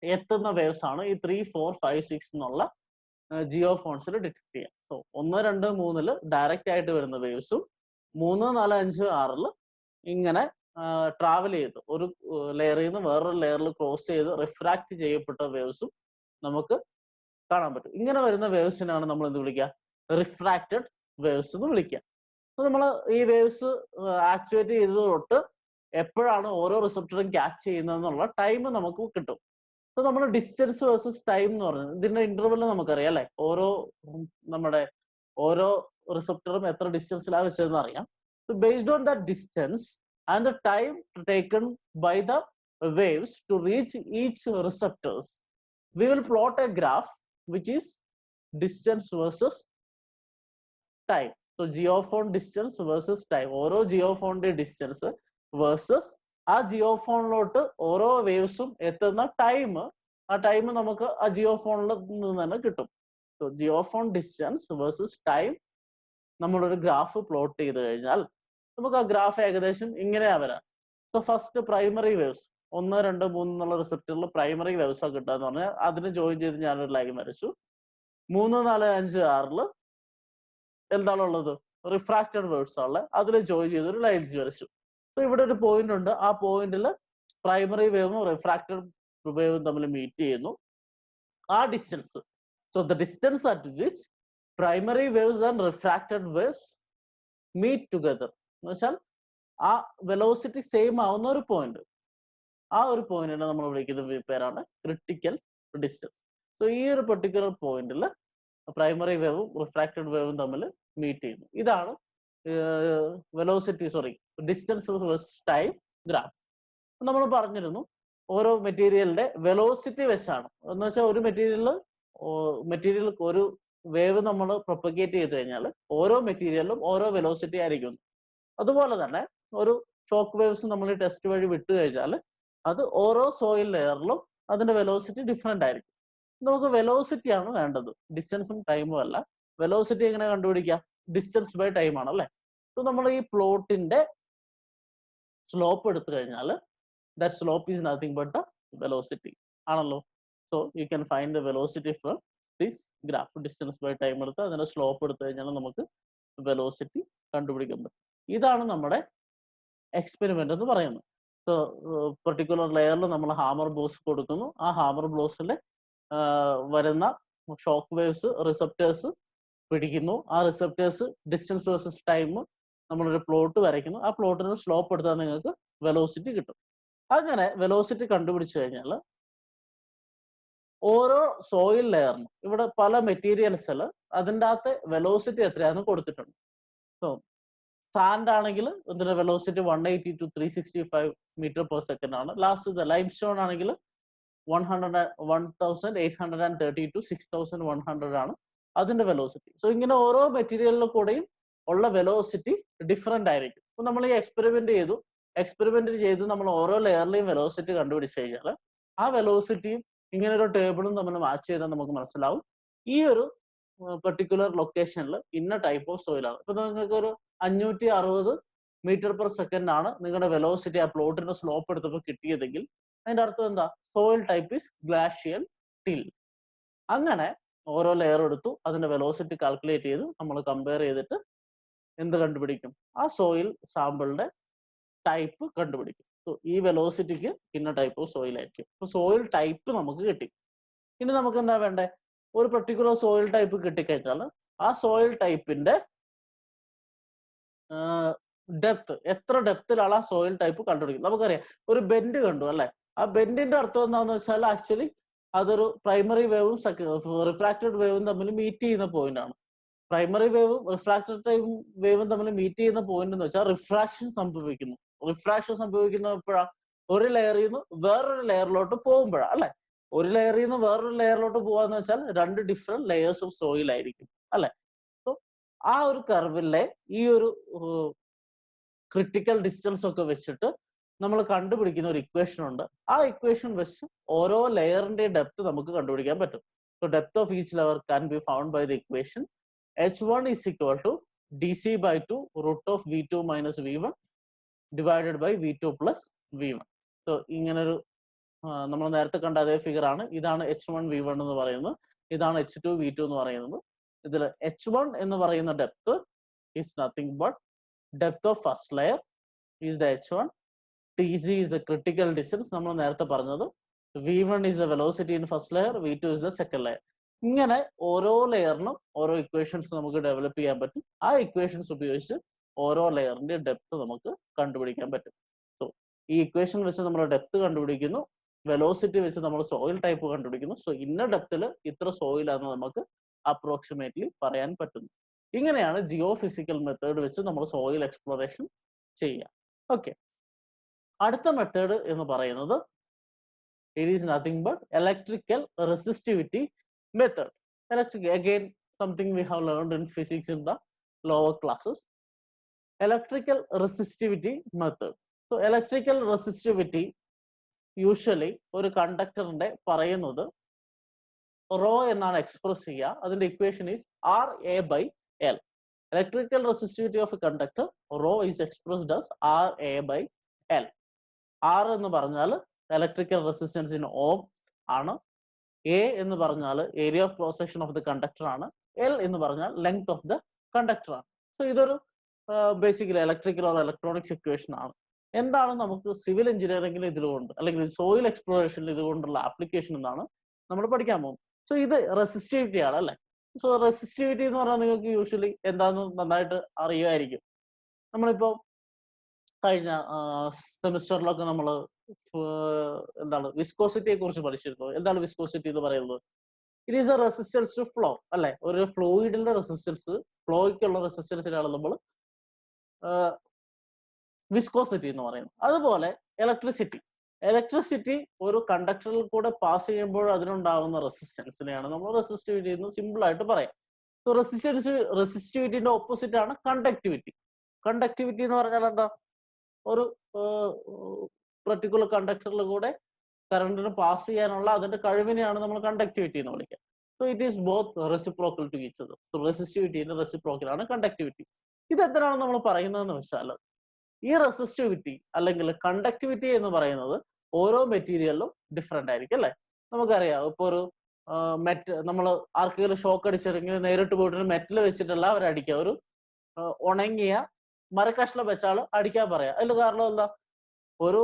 എത്തുന്ന വേവ്സ് ആണ് ഈ 3, 4, 5, 6 എന്നുള്ള ജിയോഫോൺസിൽ ഡിറ്റക്ട് ചെയ്യാം. സോ 1, 2, 3 ഡയറക്റ്റ് ആയിട്ട് വരുന്ന വേവ്സും 3, 4, 5, 6 ഇങ്ങനെ ട്രാവൽ ചെയ്ത് ഒരു ലെയറിൽ നിന്ന് വേറൊരു ലെയറിൽ ക്രോസ് ചെയ്ത് റിഫ്രാക്ട് ചെയ്യപ്പെട്ട വേവ്സും നമുക്ക് കാണാൻ പറ്റും. ഇങ്ങനെ വരുന്ന വേവ്സിനാണ് നമ്മൾ എന്ത് വിളിക്കുക, റിഫ്രാക്റ്റഡ് വേവ്സ് എന്ന് വിളിക്കുക. അപ്പൊ നമ്മൾ ഈ വേവ്സ് ആക്ച്വേറ്റ് ചെയ്തത് തൊട്ട് എപ്പോഴാണ് ഓരോ റിസപ്റ്ററും ക്യാച്ച് ചെയ്യുന്നതെന്നുള്ള ടൈം നമുക്ക് കിട്ടും. അപ്പൊ നമ്മൾ ഡിസ്റ്റൻസ് വേഴ്സസ് ടൈം എന്ന് പറയുന്നത് ഇതിന്റെ ഇന്റർവെൽ നമുക്കറിയാം അല്ലെ, നമ്മുടെ ഓരോ റിസപ്റ്ററും എത്ര ഡിസ്റ്റൻസിലാണ് വെച്ചതെന്ന് അറിയാം. Based on that distance and the time taken by the waves to reach each receptors, we will plot a graph which is distance versus time. So geophone distance versus time, ഓരോ ജിയോഫോണിന്റെ distance versus ആ ജിയോഫോണിലോട്ട് ഓരോ വേവ്സും എത്തുന്ന time, ആ time നമുക്ക് ആ ജിയോഫോണിൽ നിന്ന് തന്നെ കിട്ടും. So JioPhone distance versus time നമ്മളൊരു ഗ്രാഫ് പ്ലോട്ട് ചെയ്ത് കഴിഞ്ഞാൽ നമുക്ക് ആ ഗ്രാഫ് ഏകദേശം ഇങ്ങനെയാ വരാം. സോ ഫസ്റ്റ് പ്രൈമറി വേവ്സ് 1, 2, 3 എന്നുള്ള റിസപ്റ്ററിൽ പ്രൈമറി വേവ്സ് ഒക്കെ കിട്ടുക എന്ന് പറഞ്ഞാൽ അതിന് ജോയിൻ ചെയ്ത് ഞാനൊരു ലൈൻ വരച്ചു. 3, 4, 5, 6 എന്താണുള്ളത്, റിഫ്രാക്റ്റഡ് വേവ്സ് ഉള്ളത്, അതിൽ ജോയിൻ ചെയ്ത് ഒരു ലൈൻ വരച്ചു. സോ ഇവിടെ ഒരു പോയിന്റ് ഉണ്ട്, ആ പോയിന്റിൽ പ്രൈമറി വേവും റിഫ്രാക്റ്റഡ് വേവും തമ്മിൽ മീറ്റ് ചെയ്യുന്നു. ആ distance, so the distance at which primary waves and refracted waves meet together എന്ന് വെച്ചാൽ ആ വെലോസിറ്റി സെയിം ആവുന്ന ഒരു പോയിന്റ്, ആ ഒരു പോയിന്റിനെ നമ്മൾ വിളിക്കുന്ന പേരാണ് ക്രിട്ടിക്കൽ ഡിസ്റ്റൻസ്. സോ ഈ ഒരു പെർട്ടിക്കുലർ പോയിന്റിൽ പ്രൈമറി വേവും റിഫ്രാക്റ്റഡ് വേവും തമ്മിൽ മീറ്റ് ചെയ്യുന്നു. ഇതാണ് ഡിസ്റ്റൻസ് വേഴ്സസ് ടൈം ഗ്രാഫ്. നമ്മൾ പറഞ്ഞിരുന്നു ഓരോ മെറ്റീരിയലിന്റെ വെലോസിറ്റി വെച്ചാണ്, എന്ന് വെച്ചാൽ ഒരു മെറ്റീരിയൽ ഒരു വേവ് നമ്മൾ പ്രൊപ്പഗേറ്റ് ചെയ്ത് കഴിഞ്ഞാൽ ഓരോ മെറ്റീരിയലിലും ഓരോ വെലോസിറ്റി ആയിരിക്കും. അതുപോലെ തന്നെ ഒരു ഷോക്ക് വേവ്സ് നമ്മൾ ടെസ്റ്റ് വഴി വിട്ടു കഴിഞ്ഞാൽ അത് ഓരോ സോയിൽ ലെയറിലും അതിന്റെ വെലോസിറ്റി ഡിഫറെന്റ് ആയിരിക്കും. നമുക്ക് വെലോസിറ്റി ആണ് വേണ്ടത്, ഡിസ്റ്റൻസും ടൈമും അല്ല. വെലോസിറ്റി എങ്ങനെ കണ്ടുപിടിക്കാം, ഡിസ്റ്റൻസ് ബൈ ടൈം ആണ് അല്ലെ. സോ നമ്മൾ ഈ പ്ലോട്ടിന്റെ സ്ലോപ്പ് എടുത്തു കഴിഞ്ഞാൽ that slope is nothing but the velocity ആണല്ലോ. So you can find the velocity from this graph. Distance by time എടുത്ത് അതിന്റെ സ്ലോപ്പ് എടുത്തു കഴിഞ്ഞാൽ നമുക്ക് വെലോസിറ്റി കണ്ടുപിടിക്കാൻ പറ്റും. ഇതാണ് നമ്മുടെ എക്സ്പെരിമെന്റ് എന്ന് പറയുന്നത്. സോ പെർട്ടിക്കുലർ ലെയറിൽ നമ്മൾ ഹാമർ ബ്ലോസ് കൊടുക്കുന്നു. ആ ഹാമർ ബ്ലോസിൽ വരുന്ന ഷോക്ക് വേവ്സ് റിസപ്റ്റേഴ്സ് പിടിക്കുന്നു. ആ റിസപ്റ്റേഴ്സ് ഡിസ്റ്റൻസ് വേഴ്സസ് ടൈം നമ്മളൊരു പ്ലോട്ട് വരയ്ക്കുന്നു. ആ പ്ലോട്ടിന് സ്ലോപ്പ് എടുത്താൽ നിങ്ങൾക്ക് വെലോസിറ്റി കിട്ടും. അങ്ങനെ വെലോസിറ്റി കണ്ടുപിടിച്ചു കഴിഞ്ഞാൽ ഓരോ സോയിൽ ലെയറിനും ഇവിടെ പല മെറ്റീരിയൽസിൽ അതിൻ്റെ അകത്ത് വെലോസിറ്റി എത്രയാണെന്ന് കൊടുത്തിട്ടുണ്ട്. സോ സാൻഡ് ആണെങ്കിൽ ഇതിന്റെ velocity 180 to 365 meter per second ആണ്. ലാസ്റ്റ് ലൈം സ്റ്റോൺ ആണെങ്കിൽ 1830 to 6100 ആണ് അതിന്റെ വെലോസിറ്റി. സോ ഇങ്ങനെ ഓരോ മെറ്റീരിയലിൽ കൂടെയും ഉള്ള വെലോസിറ്റി ഡിഫറെന്റ് ആയിരിക്കും. അപ്പൊ നമ്മൾ ഈ എക്സ്പെരിമെന്റ് ചെയ്ത് നമ്മൾ ഓരോ ലെയറിലെയും വെലോസിറ്റി കണ്ടുപിടിച്ച് കഴിഞ്ഞാൽ ആ വെലോസിറ്റിയും ഇങ്ങനെ ഒരു ടേബിളും നമ്മൾ മാച്ച് ചെയ്താൽ നമുക്ക് മനസ്സിലാവും ഈ ഒരു പെർട്ടിക്കുലർ ലൊക്കേഷനിൽ ഇന്ന ടൈപ്പ് ഓഫ് സോയിലാണ്. ഇപ്പൊ നിങ്ങൾക്ക് ഒരു 560 മീറ്റർ പെർ സെക്കൻഡ് ആണ് നിങ്ങളുടെ വെലോസിറ്റി ആ പ്ലോട്ടിന്റെ സ്ലോപ്പ് എടുത്തപ്പോൾ കിട്ടിയതെങ്കിൽ അതിന്റെ അർത്ഥം എന്താ? Soil type is glacial till. അങ്ങനെ ഓരോ ലെയർ എടുത്തു അതിന്റെ വെലോസിറ്റി കാൽക്കുലേറ്റ് ചെയ്ത് നമ്മൾ കമ്പയർ ചെയ്തിട്ട് എന്ത് കണ്ടുപിടിക്കും? ആ സോയിൽ സാമ്പിളിന്റെ ടൈപ്പ് കണ്ടുപിടിക്കും. സോ ഈ വെലോസിറ്റിക്ക് ഇന്ന ടൈപ്പ് ഓഫ് സോയിൽ ആയിരിക്കും. അപ്പൊ സോയിൽ ടൈപ്പ് നമുക്ക് കിട്ടി. ഇനി നമുക്ക് എന്താ വേണ്ടേ? ഒരു പെർട്ടിക്കുലർ സോയിൽ ടൈപ്പ് കിട്ടിക്കഴിഞ്ഞാൽ ആ സോയിൽ ടൈപ്പിന്റെ ഡെപ്ത്, എത്ര ഡെപ്തിലാണ് ആ സോയിൽ ടൈപ്പ് കണ്ടുപിടിക്കും. നമുക്കറിയാം ഒരു ബെൻഡ് കണ്ടു അല്ലെ, ആ ബെൻഡിന്റെ അർത്ഥം എന്താണെന്ന് വെച്ചാൽ ആക്ച്വലി അതൊരു പ്രൈമറി വേവും റിഫ്രാക്റ്റഡ് വേവും തമ്മിൽ മീറ്റ് ചെയ്യുന്ന പോയിന്റ് ആണ്. പ്രൈമറി വേവും റിഫ്രാക്റ്റഡ് വേവും തമ്മിൽ മീറ്റ് ചെയ്യുന്ന പോയിന്റ് എന്ന് വെച്ചാൽ റിഫ്രാക്ഷൻ സംഭവിക്കുന്നു. റിഫ്രാക്ഷൻ സംഭവിക്കുന്ന എപ്പോഴാണ്? ഒരു ലെയറിൽ നിന്ന് വേറൊരു ലെയറിലോട്ട് പോകുമ്പോഴാണ് അല്ലെ. ഒരു ലെയറിൽ നിന്ന് വേറൊരു ലെയറിലോട്ട് പോകാന്ന് വെച്ചാൽ 2 ഡിഫറെന്റ് ലെയേഴ്സ് ഓഫ് സോയിൽ ആയിരിക്കും അല്ലെ. സോ ആ ഒരു കർവിലെ ഈ ഒരു ക്രിട്ടിക്കൽ ഡിസ്റ്റൻസ് ഒക്കെ വെച്ചിട്ട് നമ്മൾ കണ്ടുപിടിക്കുന്ന ഒരു ഇക്വേഷൻ ഉണ്ട്. ആ ഇക്വേഷൻ വെച്ച് ഓരോ ലെയറിന്റെ ഡെപ്ത് നമുക്ക് കണ്ടുപിടിക്കാൻ പറ്റും. So depth of each layer can be found by the equation h1 is equal to dc/2 root of v2 minus v1 divided by v2 plus v1. So ഇങ്ങനൊരു നമ്മൾ നേരത്തെ കണ്ട അതേ ഫിഗർ ആണ്. ഇതാണ് h1 v1 എന്ന് പറയുന്നത്, ഇതാണ് h2 v2 എന്ന് പറയുന്നത്. ഇതിൽ h1 എന്ന് പറയുന്ന depth is nothing but depth of first layer is the h1, tc is the critical distance നമ്മൾ നേരത്തെ പറഞ്ഞത്, v1 is the velocity in first layer, v2 is the second layer. ഇങ്ങനെ ഓരോ ലെയറിനും ഓരോ ഇക്വേഷൻസ് നമുക്ക് ഡെവലപ്പ് ചെയ്യാൻ പറ്റും. ആ ഇക്വേഷൻസ് ഉപയോഗിച്ച് ഓരോ ലെയറിന്റെ ഡെപ്ത് നമുക്ക് കണ്ടുപിടിക്കാൻ പറ്റും. സോ ഈ ഇക്വേഷൻ വെച്ച് നമ്മൾ ഡെപ്ത് കണ്ടുപിടിക്കുന്നു, വെലോസിറ്റി വെച്ച് നമ്മൾ സോയിൽ ടൈപ്പ് കണ്ടുപിടിക്കുന്നു. സോ ഇന്ന ഡെപ്തിൽ ഇത്ര സോയിലാണെന്ന് നമുക്ക് അപ്രോക്സിമേറ്റ്ലി പറയാൻ പറ്റുന്നു. ഇങ്ങനെയാണ് ജിയോ ഫിസിക്കൽ മെത്തേഡ് വെച്ച് നമ്മൾ സോയിൽ എക്സ്പ്ലോറേഷൻ ചെയ്യുക. ഓക്കെ, അടുത്ത മെത്തേഡ് എന്ന് പറയുന്നത് it is nothing but electrical resistivity method. Again, something we have learned in physics in the lower classes. Electrical resistivity method. So electrical resistivity usually ഒരു കണ്ടക്ടറിന്റെ പറയുന്നത് raw എന്നാണ് express ചെയ്യുക. അതിന്റെ equation is RA/L. Electrical resistivity of a conductor rho is expressed as RA/L. R എന്ന് പറഞ്ഞാൽ electrical resistance in ഓം ആണ്. A എന്ന് പറഞ്ഞാൽ area of cross section of the conductor ആണ്. എൽ എന്ന് പറഞ്ഞാൽ ലെങ്ത് ഓഫ് ദ കണ്ടക്ടർ ആണ്. സോ ഇതൊരു basically electrical or electronics equation ആണ്. എന്താണ് നമുക്ക് സിവിൽ എഞ്ചിനീയറിംഗിൽ ഇതുകൊണ്ട് അല്ലെങ്കിൽ സോയിൽ എക്സ്പ്ലോറേഷനിൽ ഇതുകൊണ്ടുള്ള ആപ്ലിക്കേഷൻ എന്നാണ് നമ്മൾ പഠിക്കാൻ പോകുന്നത്. സോ ഇത് റെസിസ്റ്റിവിറ്റി ആണ് അല്ലെ. സോ റെസിസ്റ്റിവിറ്റി എന്ന് പറഞ്ഞാൽ നിങ്ങൾക്ക് യൂഷ്വലി എന്താണെന്ന് നന്നായിട്ട് അറിയുമായിരിക്കും. നമ്മളിപ്പോൾ കഴിഞ്ഞ സെമിസ്റ്ററിലൊക്കെ നമ്മൾ എന്താണ് വിസ്കോസിറ്റിയെ കുറിച്ച് പഠിച്ചിരുന്നു. എന്താണ് വിസ്കോസിറ്റി എന്ന് പറയുന്നത്? It is a resistance to flow അല്ലെ. ഒരു ഫ്ലൂയിഡിന്റെ റെസിസ്റ്റൻസ്, ഫ്ലോയ്ക്കുള്ള റെസിസ്റ്റൻസിനാണ് നമ്മൾ വിസ്കോസിറ്റി എന്ന് പറയുന്നത്. അതുപോലെ ഇലക്ട്രിസിറ്റി ഒരു കണ്ടക്ടറിൽ കൂടെ പാസ് ചെയ്യുമ്പോൾ അതിനുണ്ടാകുന്ന റെസിസ്റ്റൻസിനെയാണ് നമ്മൾ റെസിസ്റ്റിവിറ്റി എന്ന് സിമ്പിൾ ആയിട്ട് പറയാം. സോ റെസിസ്റ്റിവിറ്റിന്റെ ഓപ്പോസിറ്റ് ആണ് കണ്ടക്ടിവിറ്റി. കണ്ടക്ടിവിറ്റി എന്ന് പറഞ്ഞാൽ എന്താ? ഒരു പെർട്ടിക്കുലർ കണ്ടക്ടറിൽ കൂടെ കറണ്ടിന് പാസ് ചെയ്യാനുള്ള അതിന്റെ കഴിവിനെയാണ് നമ്മൾ കണ്ടക്ടിവിറ്റി എന്ന് വിളിക്കുക. So it is both reciprocal to each other. So റെസിസ്റ്റിവിറ്റിന്റെ റെസിപ്രോക്കൽ ആണ് കണ്ടക്ടിവിറ്റി. ഇത് എന്തിനാണ് നമ്മൾ പറയുന്നതെന്ന് വെച്ചാൽ ഈ റെസിസ്റ്റിവിറ്റി അല്ലെങ്കിൽ കണ്ടക്ടിവിറ്റി എന്ന് പറയുന്നത് ഓരോ മെറ്റീരിയലിലും ഡിഫറെന്റ് ആയിരിക്കും അല്ലെ. നമുക്കറിയാം ഇപ്പൊ ഒരു നമ്മൾ ആർക്കെങ്കിലും ഷോക്ക് അടിച്ചിട്ടുണ്ടെങ്കിൽ നേരിട്ട് പോയിട്ട് മെറ്റൽ വെച്ചിട്ടല്ല അവർ അടിക്കുക. ഒരു ഉണങ്ങിയ മരക്കഷ്ണം വെച്ചാൽ അടിക്കാൻ പറയാം. അതിൽ കാരണം എന്താ? ഒരു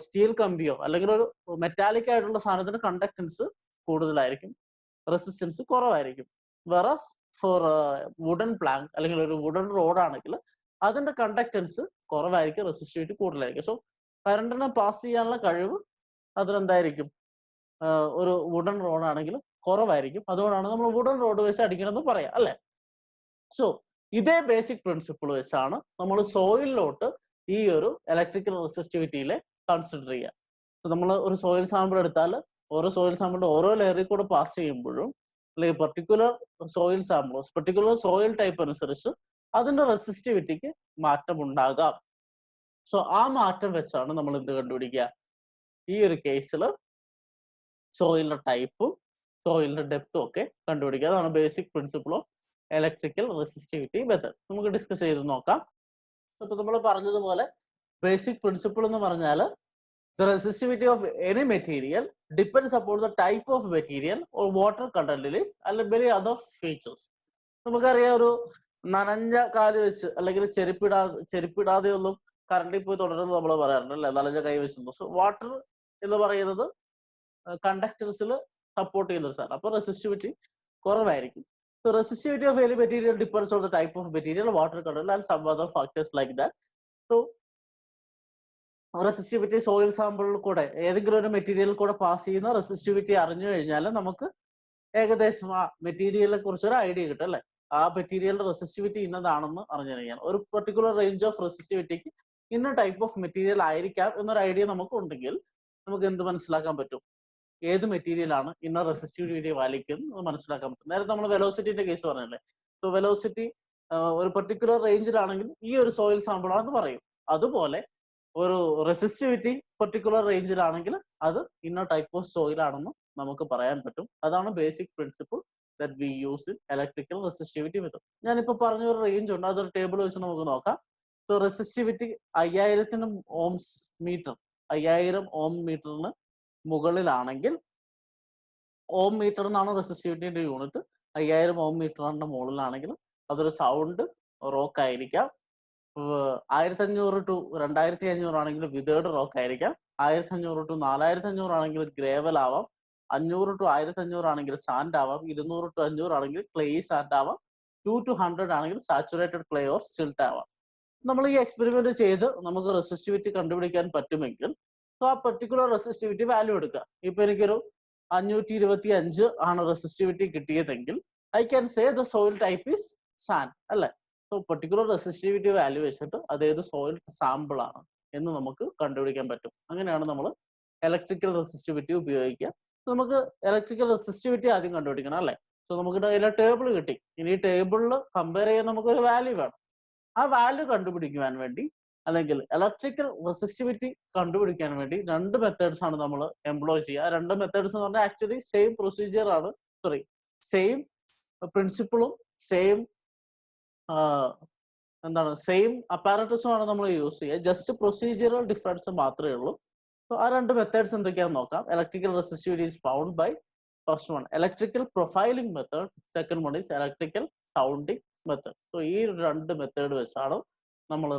സ്റ്റീൽ കമ്പിയോ അല്ലെങ്കിൽ ഒരു മെറ്റാലിക് ആയിട്ടുള്ള സാധനത്തിന് കണ്ടക്ടൻസ് കൂടുതലായിരിക്കും, റെസിസ്റ്റൻസ് കുറവായിരിക്കും. വെറസ് ഫോർ വുഡൻ പ്ലാങ്ക് അല്ലെങ്കിൽ ഒരു വുഡൻ റോഡ് ആണെങ്കിൽ അതിന്റെ കണ്ടക്ടൻസ് കുറവായിരിക്കും, റെസിസ്റ്റിവിറ്റി കൂടുതലായിരിക്കും. സോ കറണ്ടിനെ പാസ് ചെയ്യാനുള്ള കഴിവ് അതിനെന്തായിരിക്കും, ഒരു വുഡൻ റോഡ് ആണെങ്കിൽ കുറവായിരിക്കും. അതുകൊണ്ടാണ് നമ്മൾ വുഡൻ റോഡ് വെച്ച് അടിക്കണമെന്ന് പറയാം അല്ലെ. സോ ഇതേ ബേസിക് പ്രിൻസിപ്പിൾ വെച്ചാണ് നമ്മൾ സോയിലിലോട്ട് ഈ ഒരു ഇലക്ട്രിക്കൽ റെസിസ്റ്റിവിറ്റിയിലെ കൺസിഡർ ചെയ്യുക. നമ്മൾ ഒരു സോയിൽ സാമ്പിൾ എടുത്താൽ ഓരോ സോയിൽ സാമ്പിളിന്റെ ഓരോ ലെയറിൽ കൂടെ പാസ് ചെയ്യുമ്പോഴും അല്ലെങ്കിൽ particular soil samples particular soil type അനുസരിച്ച് അതിന്റെ റെസിസ്റ്റിവിറ്റിക്ക് മാറ്റം ഉണ്ടാകാം. സോ ആ മാറ്റം വെച്ചാണ് നമ്മൾ എന്ത് കണ്ടുപിടിക്കുക, ഈ ഒരു കേസിൽ സോയിലിന്റെ ടൈപ്പും സോയിലിന്റെ ഡെപ്തും ഒക്കെ കണ്ടുപിടിക്കുക. അതാണ് basic principle of electrical resistivity method. നമുക്ക് ഡിസ്കസ് ചെയ്ത് നോക്കാം. ഇപ്പൊ നമ്മൾ പറഞ്ഞതുപോലെ ബേസിക് പ്രിൻസിപ്പിൾ എന്ന് പറഞ്ഞാൽ the resistivity of any material depends upon the type of material or water content അല്ലെങ്കിൽ many other features. നമുക്കറിയാം, ഒരു നനഞ്ഞ കാല് വെച്ച് അല്ലെങ്കിൽ ചെരുപ്പിടാതെ ഒന്നും കറണ്ടിൽ പോയി തുടരുന്നത് നമ്മൾ പറയാറുണ്ട് അല്ലെ, നനഞ്ഞ കൈ വെച്ചു. സോ വാട്ടർ എന്ന് പറയുന്നത് കണ്ടക്ടേഴ്സിൽ സപ്പോർട്ട് ചെയ്യുന്ന ഒരു സാധനം, അപ്പൊ റെസിസ്റ്റിവിറ്റി കുറവായിരിക്കും. So resistivity of any material depends on the type of material, water content and some other factors like that. So resistivity soil സാമ്പിളിൽ കൂടെ ഏതെങ്കിലും ഒരു മെറ്റീരിയലിൽ കൂടെ പാസ് ചെയ്യുന്ന റെസിസ്റ്റിവിറ്റി അറിഞ്ഞു കഴിഞ്ഞാൽ നമുക്ക് ഏകദേശം ആ മെറ്റീരിയലിനെ കുറിച്ചൊരു ഐഡിയ കിട്ടും അല്ലെ. ആ മെറ്റീരിയലിന്റെ റെസിസ്റ്റിവിറ്റി ഇന്നതാണെന്ന് അറിഞ്ഞു കഴിഞ്ഞാൽ ഒരു പെർട്ടിക്കുലർ റേഞ്ച് ഓഫ് റെസിസ്റ്റിവിറ്റിക്ക് ഇന്ന ടൈപ്പ് ഓഫ് മെറ്റീരിയൽ ആയിരിക്കാം എന്നൊരു ഐഡിയ നമുക്ക് ഉണ്ടെങ്കിൽ നമുക്ക് എന്ത് മനസ്സിലാക്കാൻ പറ്റും, ഏത് മെറ്റീരിയൽ ആണ് ഇന്ന റെസിസ്റ്റിവിറ്റി പാലിക്കുന്നത് മനസ്സിലാക്കാൻ പറ്റും. നേരത്തെ നമ്മൾ വെലോസിറ്റിന്റെ കേസ് പറഞ്ഞല്ലേ. സോ വെലോസിറ്റി ഒരു പെർട്ടിക്കുലർ റേഞ്ചിലാണെങ്കിൽ ഈ ഒരു സോയിൽ സാമ്പിൾ ആണെന്ന് പറയും. അതുപോലെ ഒരു റെസിസ്റ്റിവിറ്റി പെർട്ടിക്കുലർ റേഞ്ചിലാണെങ്കിൽ അത് ഇന്ന ടൈപ്പ് ഓഫ് സോയിൽ ആണെന്ന് നമുക്ക് പറയാൻ പറ്റും. അതാണ് basic principle that we use in electrical resistivity method. ഞാനിപ്പോ പറഞ്ഞ ഒരു റേഞ്ച് ഉണ്ട്, അതൊരു ടേബിൾ വെച്ച് നമുക്ക് നോക്കാം. സോ റെസിസ്റ്റിവിറ്റി 5000 ഓംസ് മീറ്റർ 5000 ഓം മീറ്ററിന് മുകളിലാണെങ്കിൽ, ഓം മീറ്റർ എന്നാണ് റെസിസ്റ്റിവിറ്റിന്റെ യൂണിറ്റ്, 5000 ഓം മീറ്ററിന്റെ മുകളിലാണെങ്കിൽ അതൊരു സൗണ്ട് റോക്ക് ആയിരിക്കാം. 1500 to 2500 ആണെങ്കിൽ വിതേർഡ് റോക്ക് ആയിരിക്കാം. 1500 to 4500 ആണെങ്കിൽ ഗ്രേവൽ ആവാം. 500 to 1500 ആണെങ്കിൽ സാൻഡ് ആവാം. 200 to 500 ആണെങ്കിൽ ക്ലേ സാൻഡ് ആവാം. 2 to 100 ആണെങ്കിൽ സാച്ചുറേറ്റഡ് ക്ലേ ഓർ സിൽട്ട് ആവാം. നമ്മൾ ഈ എക്സ്പെരിമെന്റ് ചെയ്ത് നമുക്ക് റെസിസ്റ്റിവിറ്റി കണ്ടുപിടിക്കാൻ പറ്റുമെങ്കിൽ ആ പെർട്ടിക്കുലർ റെസിസ്റ്റിവിറ്റി വാല്യൂ എടുക്കുക. ഇപ്പൊ എനിക്കൊരു 525 ആണ് റെസിസ്റ്റിവിറ്റി കിട്ടിയതെങ്കിൽ I can say the soil type is sand അല്ലെ. സോ പെർട്ടിക്കുലർ റെസിസ്റ്റിവിറ്റി വാല്യൂ വെച്ചിട്ട് അതേത് സോയിൽ സാമ്പിൾ ആണ് എന്ന് നമുക്ക് കണ്ടുപിടിക്കാൻ പറ്റും. അങ്ങനെയാണ് നമ്മൾ ഇലക്ട്രിക്കൽ റെസിസ്റ്റിവിറ്റി ഉപയോഗിക്കുക. നമുക്ക് ഇലക്ട്രിക്കൽ റെസിസ്റ്റിവിറ്റി ആദ്യം കണ്ടുപിടിക്കണം അല്ലെ. സോ നമുക്ക് അതിലെ ടേബിൾ കിട്ടി. ഇനി ഈ ടേബിളിൽ കമ്പയർ ചെയ്യാൻ നമുക്ക് ഒരു വാല്യൂ വേണം. ആ വാല്യൂ കണ്ടുപിടിക്കുവാൻ വേണ്ടി അല്ലെങ്കിൽ ഇലക്ട്രിക്കൽ റെസിസ്റ്റിവിറ്റി കണ്ടുപിടിക്കാൻ വേണ്ടി രണ്ട് മെത്തേഡ്സ് ആണ് നമ്മൾ എംപ്ലോയ് ചെയ്യുക. രണ്ട് മെത്തേഡ്സ് എന്ന് പറഞ്ഞാൽ ആക്ച്വലി സെയിം പ്രൊസീജിയർ ആണ്, സെയിം പ്രിൻസിപ്പിളും സെയിം സെയിം അപ്പാരറ്റസും ആണ് നമ്മൾ യൂസ് ചെയ്യുക. ജസ്റ്റ് പ്രൊസീജിയറൽ ഡിഫറൻസ് മാത്രമേ ഉള്ളൂ. സോ ആ രണ്ട് മെത്തേഡ്സ് എന്തൊക്കെയാണെന്ന് നോക്കാം. Electrical resistivity is found by first one electrical profiling method, second one is electrical sounding method. So ഈ രണ്ട് മെത്തേഡ് വെച്ചാണ് നമ്മൾ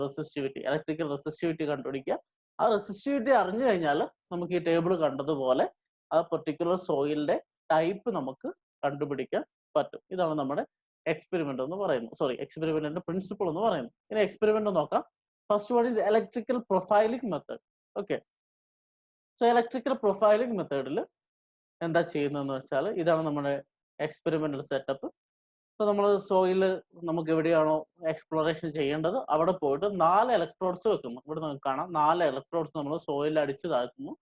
ഇലക്ട്രിക്കൽ റെസിസ്റ്റിവിറ്റി കണ്ടുപിടിക്കുക. ആ റെസിസ്റ്റിവിറ്റി അറിഞ്ഞു കഴിഞ്ഞാൽ നമുക്ക് ഈ ടേബിൾ കണ്ടതുപോലെ ആ പെർട്ടിക്കുലർ സോയിലിന്റെ ടൈപ്പ് നമുക്ക് കണ്ടുപിടിക്കാൻ പറ്റും. ഇതാണ് നമ്മുടെ എക്സ്പെരിമെന്റ് എന്ന് പറയുന്നത്, എക്സ്പെരിമെന്റിന്റെ പ്രിൻസിപ്പിൾ എന്ന് പറയുന്നത്. ഇനി എക്സ്പെരിമെന്റ് നോക്കാം. First one is electrical profiling method. Okay, so electrical profiling മെത്തേഡിൽ എന്താ ചെയ്യുന്നതെന്ന് വെച്ചാൽ ഇതാണ് നമ്മുടെ എക്സ്പെരിമെന്റൽ സെറ്റപ്പ്. ഇപ്പൊ നമ്മൾ സോയില് നമുക്ക് എവിടെയാണോ എക്സ്പ്ലോറേഷൻ ചെയ്യേണ്ടത് അവിടെ പോയിട്ട് 4 ഇലക്ട്രോഡ്സ് വെക്കുന്നു. ഇവിടെ നമുക്ക് കാണാം 4 ഇലക്ട്രോഡ്സ് നമ്മൾ സോയിലിൽ അടിച്ചു താഴ്ത്തുന്നു.